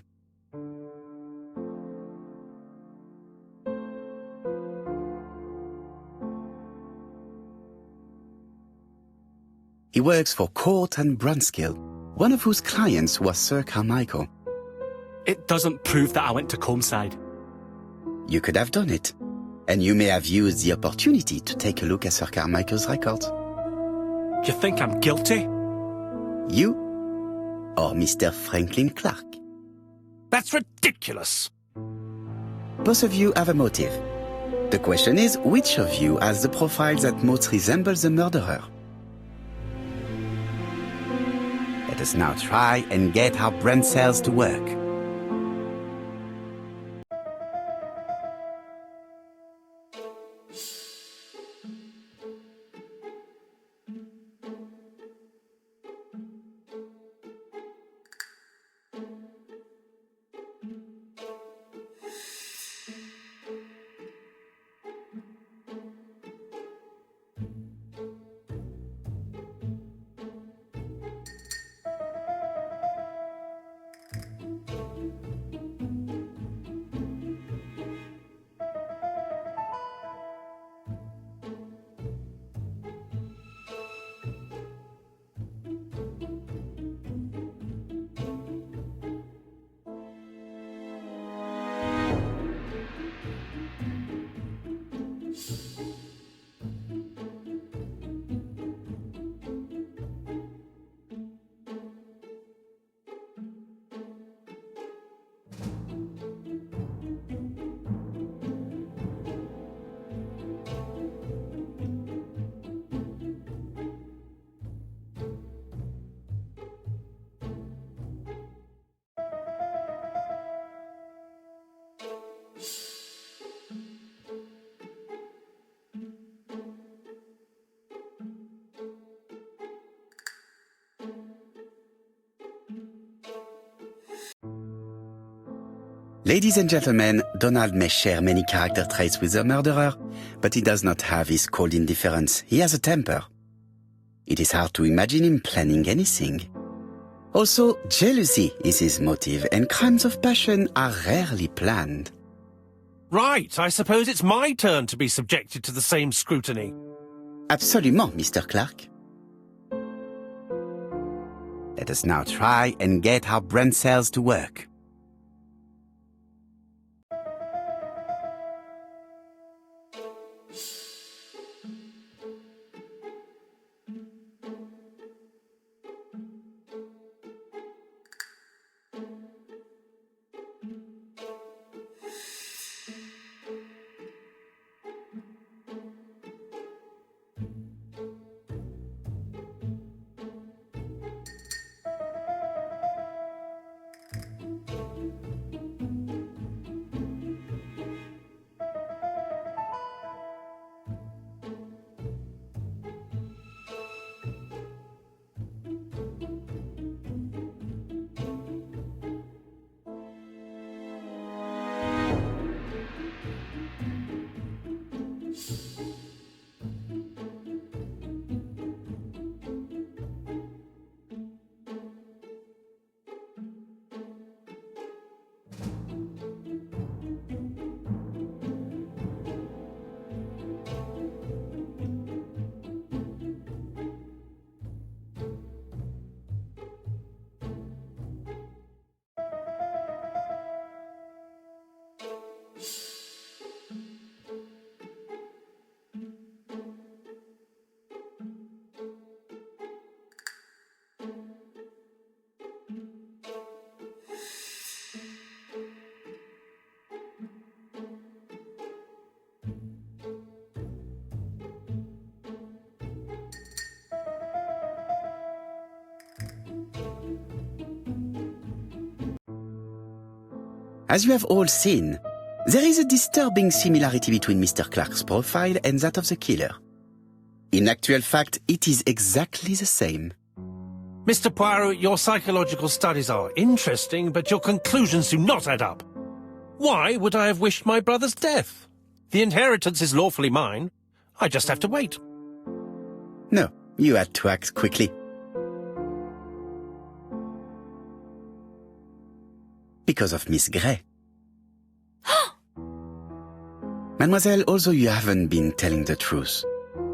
He works for Court and Brunskill, one of whose clients was Sir Carmichael. It doesn't prove that I went to Comeside. You could have done it, and you may have used the opportunity to take a look at Sir Carmichael's records. You think I'm guilty? You or Mr. Franklin Clark? That's ridiculous. Both of you have a motive. The question is, which of you has the profile that most resembles the murderer? Let us now try and get our brain cells to work. Ladies and gentlemen, Donald may share many character traits with the murderer, but he does not have his cold indifference. He has a temper. It is hard to imagine him planning anything. Also, jealousy is his motive, and crimes of passion are rarely planned. Right, I suppose it's my turn to be subjected to the same scrutiny. Absolument, Mr. Clark. Let us now try and get our brain cells to work. As you have all seen, there is a disturbing similarity between Mr. Clark's profile and that of the killer. In actual fact, it is exactly the same. Mr. Poirot, your psychological studies are interesting, but your conclusions do not add up. Why would I have wished my brother's death? The inheritance is lawfully mine. I just have to wait. No, you had to act quickly. Because of Miss Grey. Mademoiselle, although you haven't been telling the truth,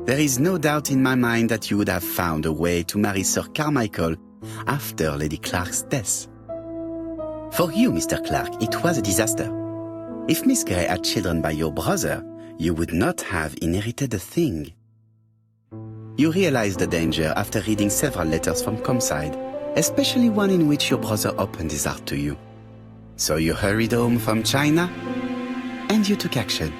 there is no doubt in my mind that you would have found a way to marry Sir Carmichael after Lady Clark's death. For you, Mr. Clark, it was a disaster. If Miss Grey had children by your brother, you would not have inherited a thing. You realized the danger after reading several letters from Comside, especially one in which your brother opened his heart to you. So you hurried home from China, and you took action.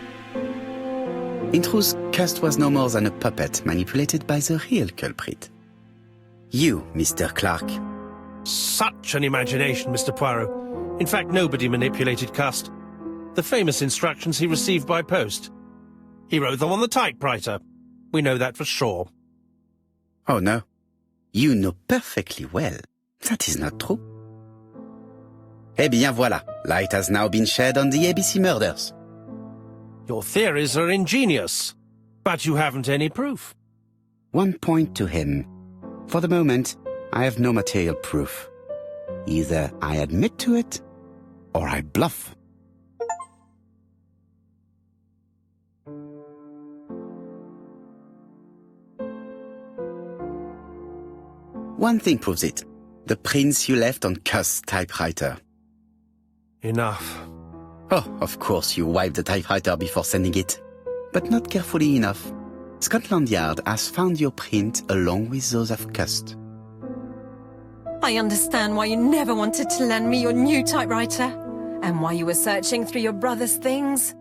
In truth, Cust was no more than a puppet manipulated by the real culprit. You, Mr. Clark. Such an imagination, Mr. Poirot. In fact, nobody manipulated Cust. The famous instructions he received by post. He wrote them on the typewriter. We know that for sure. Oh no, you know perfectly well. That is not true. Eh bien voilà, light has now been shed on the A.B.C. murders. Your theories are ingenious, but you haven't any proof. One point to him. For the moment, I have no material proof. Either I admit to it, or I bluff. One thing proves it. The prints you left on Cust's typewriter. Enough. Oh, of course you wiped the typewriter before sending it. But not carefully enough. Scotland Yard has found your print along with those of Cust. I understand why you never wanted to lend me your new typewriter, and why you were searching through your brother's things.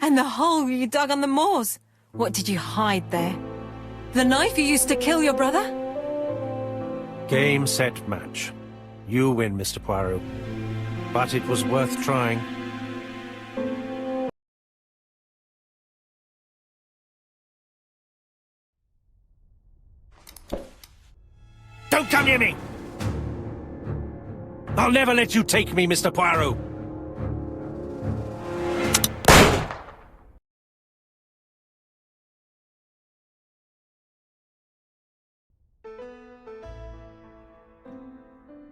And the hole you dug on the moors. What did you hide there? The knife you used to kill your brother? Game, set, match. You win, Mr. Poirot. But it was worth trying. Don't come near me! I'll never let you take me, Mr. Poirot!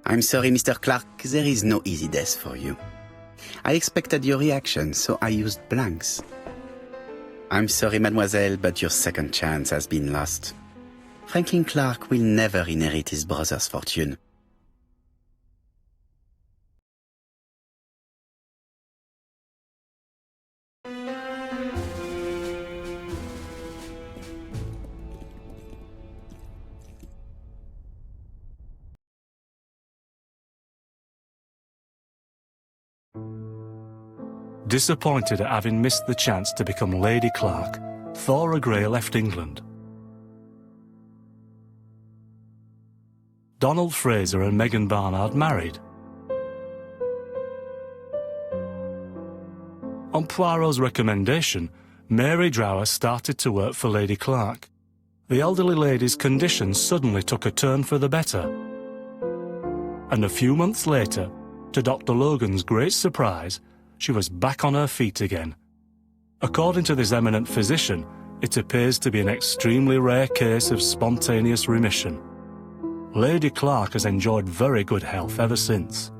I'm sorry, Mr. Clark, there is no easy death for you. I expected your reaction, so I used blanks. I'm sorry, mademoiselle, but your second chance has been lost. Franklin Clark will never inherit his brother's fortune. Disappointed at having missed the chance to become Lady Clark, Thora Grey left England. Donald Fraser and Megan Barnard married. On Poirot's recommendation, Mary Drower started to work for Lady Clark. The elderly lady's condition suddenly took a turn for the better. And a few months later, to Dr. Logan's great surprise, she was back on her feet again. According to this eminent physician, it appears to be an extremely rare case of spontaneous remission. Lady Clark has enjoyed very good health ever since.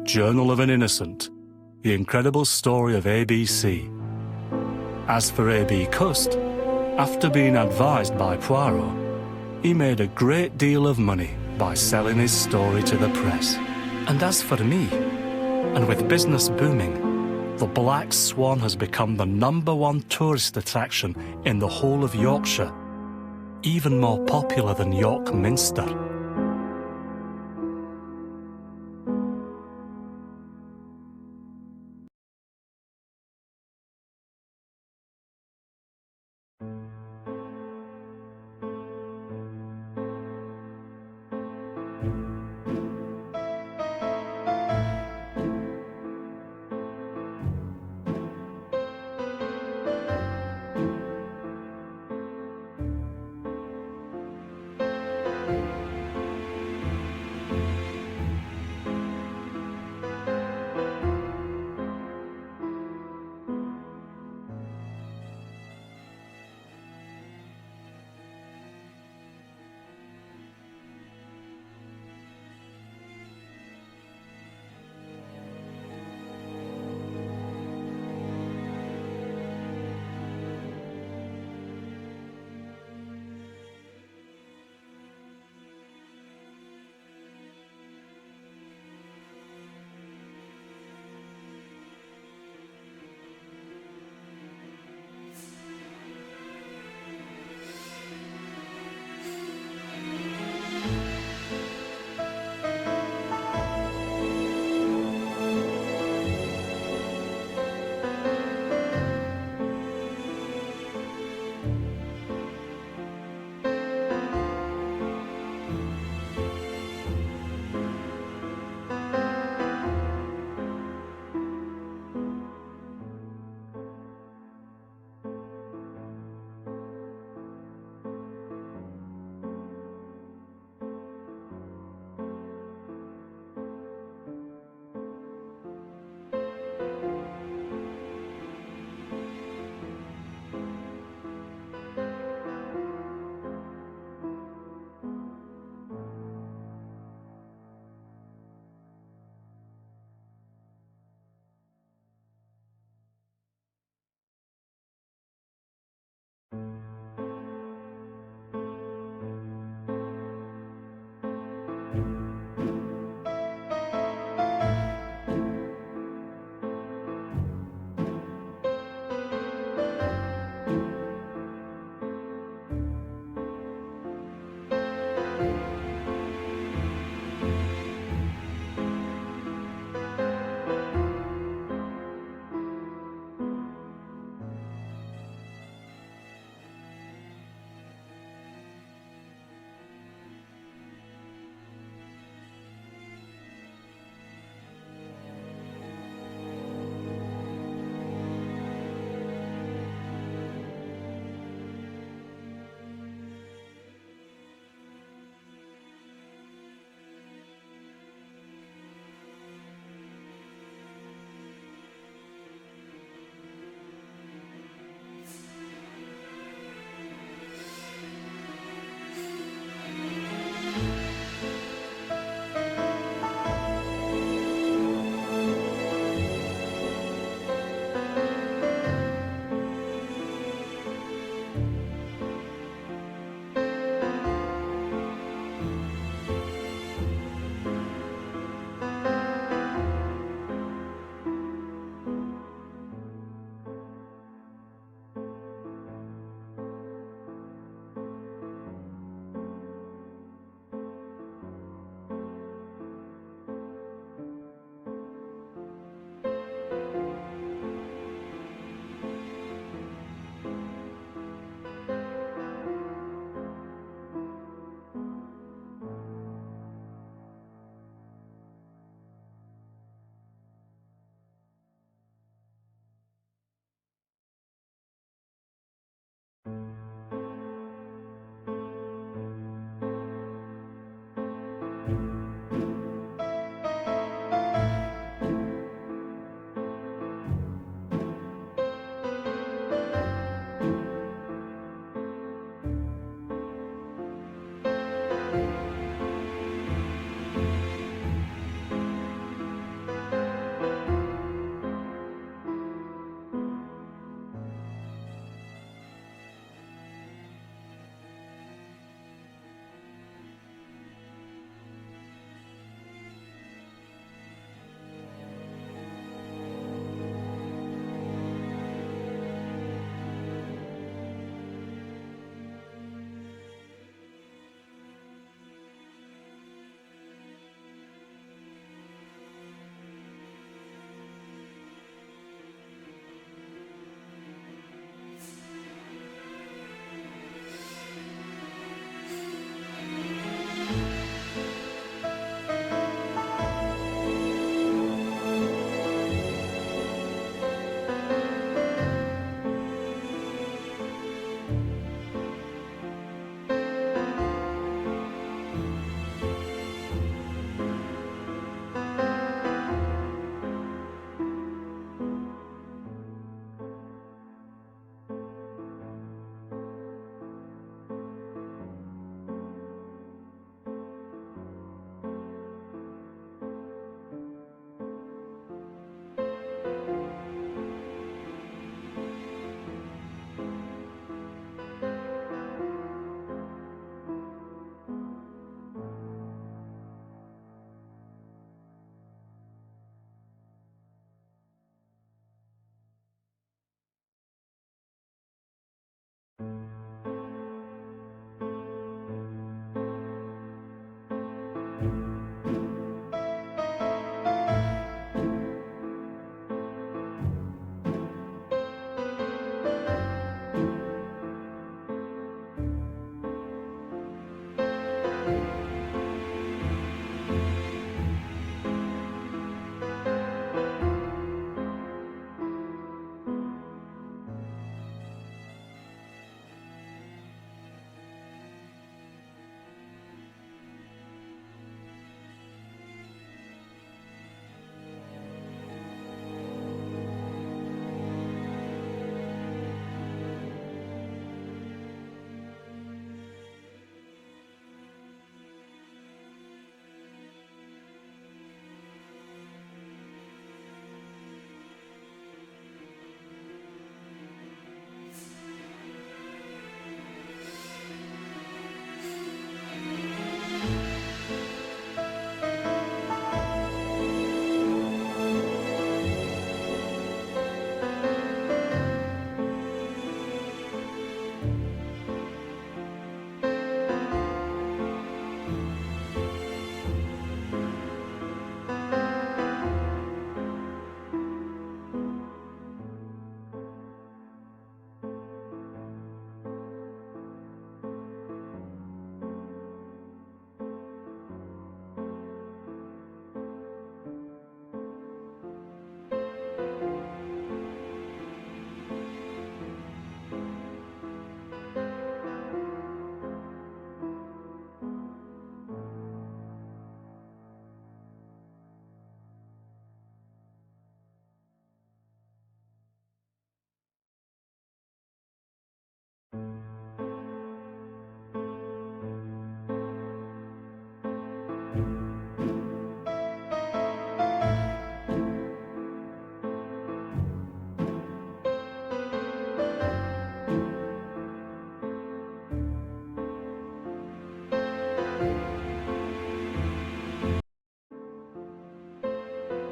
Journal of an Innocent, the incredible story of A.B.C. As for A.B. Cust, after being advised by Poirot, he made a great deal of money by selling his story to the press. And as for me, and with business booming, the Black Swan has become the #1 tourist attraction in the whole of Yorkshire, even more popular than York Minster.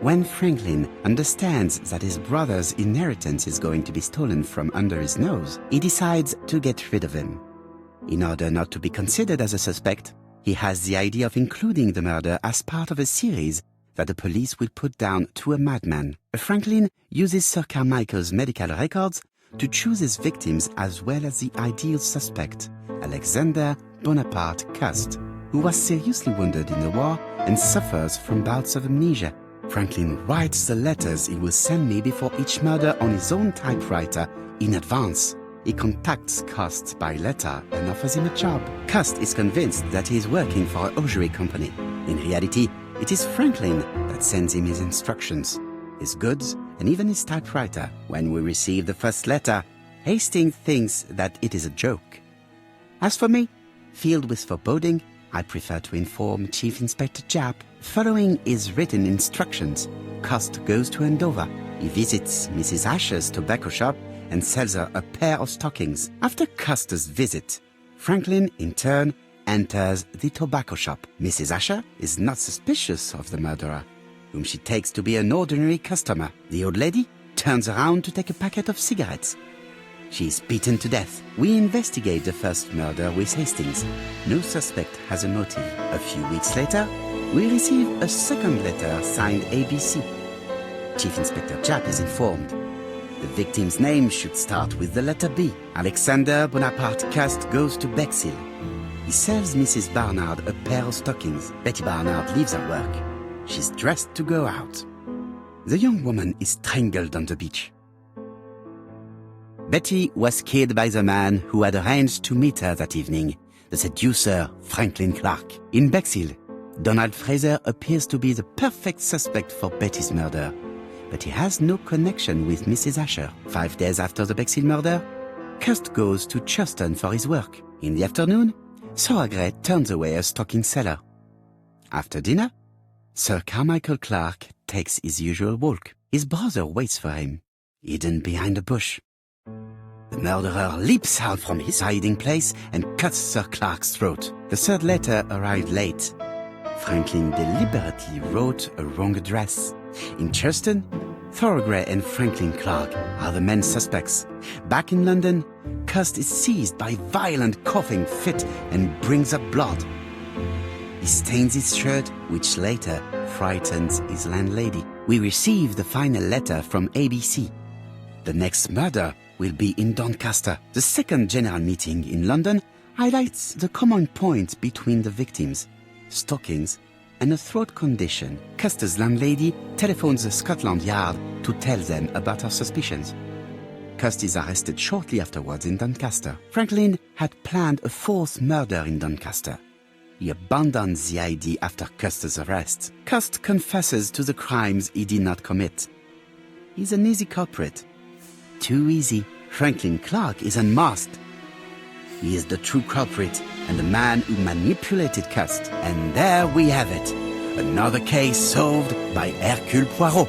When Franklin understands that his brother's inheritance is going to be stolen from under his nose, he decides to get rid of him. In order not to be considered as a suspect, he has the idea of including the murder as part of a series that the police will put down to a madman. Franklin uses Sir Carmichael's medical records to choose his victims as well as the ideal suspect, Alexander Bonaparte Cust, who was seriously wounded in the war and suffers from bouts of amnesia. Franklin writes the letters he will send me before each murder on his own typewriter in advance. He contacts Cust by letter and offers him a job. Cust is convinced that he is working for a hosiery company. In reality, it is Franklin that sends him his instructions, his goods, and even his typewriter. When we receive the first letter, Hastings thinks that it is a joke. As for me, filled with foreboding, I prefer to inform Chief Inspector Japp. Following his written instructions, Cust goes to Andover. He visits Mrs. Asher's tobacco shop and sells her a pair of stockings. After Cust's visit, Franklin, in turn, enters the tobacco shop. Mrs. Asher is not suspicious of the murderer, whom she takes to be an ordinary customer. The old lady turns around to take a packet of cigarettes. She is beaten to death. We investigate the first murder with Hastings. No suspect has a motive. A few weeks later, we receive a second letter signed A.B.C. Chief Inspector Japp is informed. The victim's name should start with the letter B. Alexander Bonaparte Cust goes to Bexhill. He sells Mrs. Barnard a pair of stockings. Betty Barnard leaves her work. She's dressed to go out. The young woman is strangled on the beach. Betty was killed by the man who had arranged to meet her that evening, the seducer Franklin Clark. In Bexhill, Donald Fraser appears to be the perfect suspect for Betty's murder, but he has no connection with Mrs. Asher. 5 days after the Bexhill murder, Cust goes to Churston for his work. In the afternoon, Sauergret turns away a stocking seller. After dinner, Sir Carmichael Clark takes his usual walk. His brother waits for him, hidden behind a bush. The murderer leaps out from his hiding place and cuts Sir Clark's throat. The third letter arrived late. Franklin deliberately wrote a wrong address. In Churston, Thorogray and Franklin Clark are the main suspects. Back in London, Cust is seized by violent coughing fit and brings up blood. He stains his shirt, which later frightens his landlady. We receive the final letter from A.B.C. The next murder will be in Doncaster. The second general meeting in London highlights the common point between the victims, stockings, and a throat condition. Cust's landlady telephones the Scotland Yard to tell them about her suspicions. Cust is arrested shortly afterwards in Doncaster. Franklin had planned a fourth murder in Doncaster. He abandons the idea after Cust's arrest. Cust confesses to the crimes he did not commit. He's an easy culprit. Too easy. Franklin Clark is unmasked. He is the true culprit and the man who manipulated Cust. And there we have it. Another case solved by Hercule Poirot.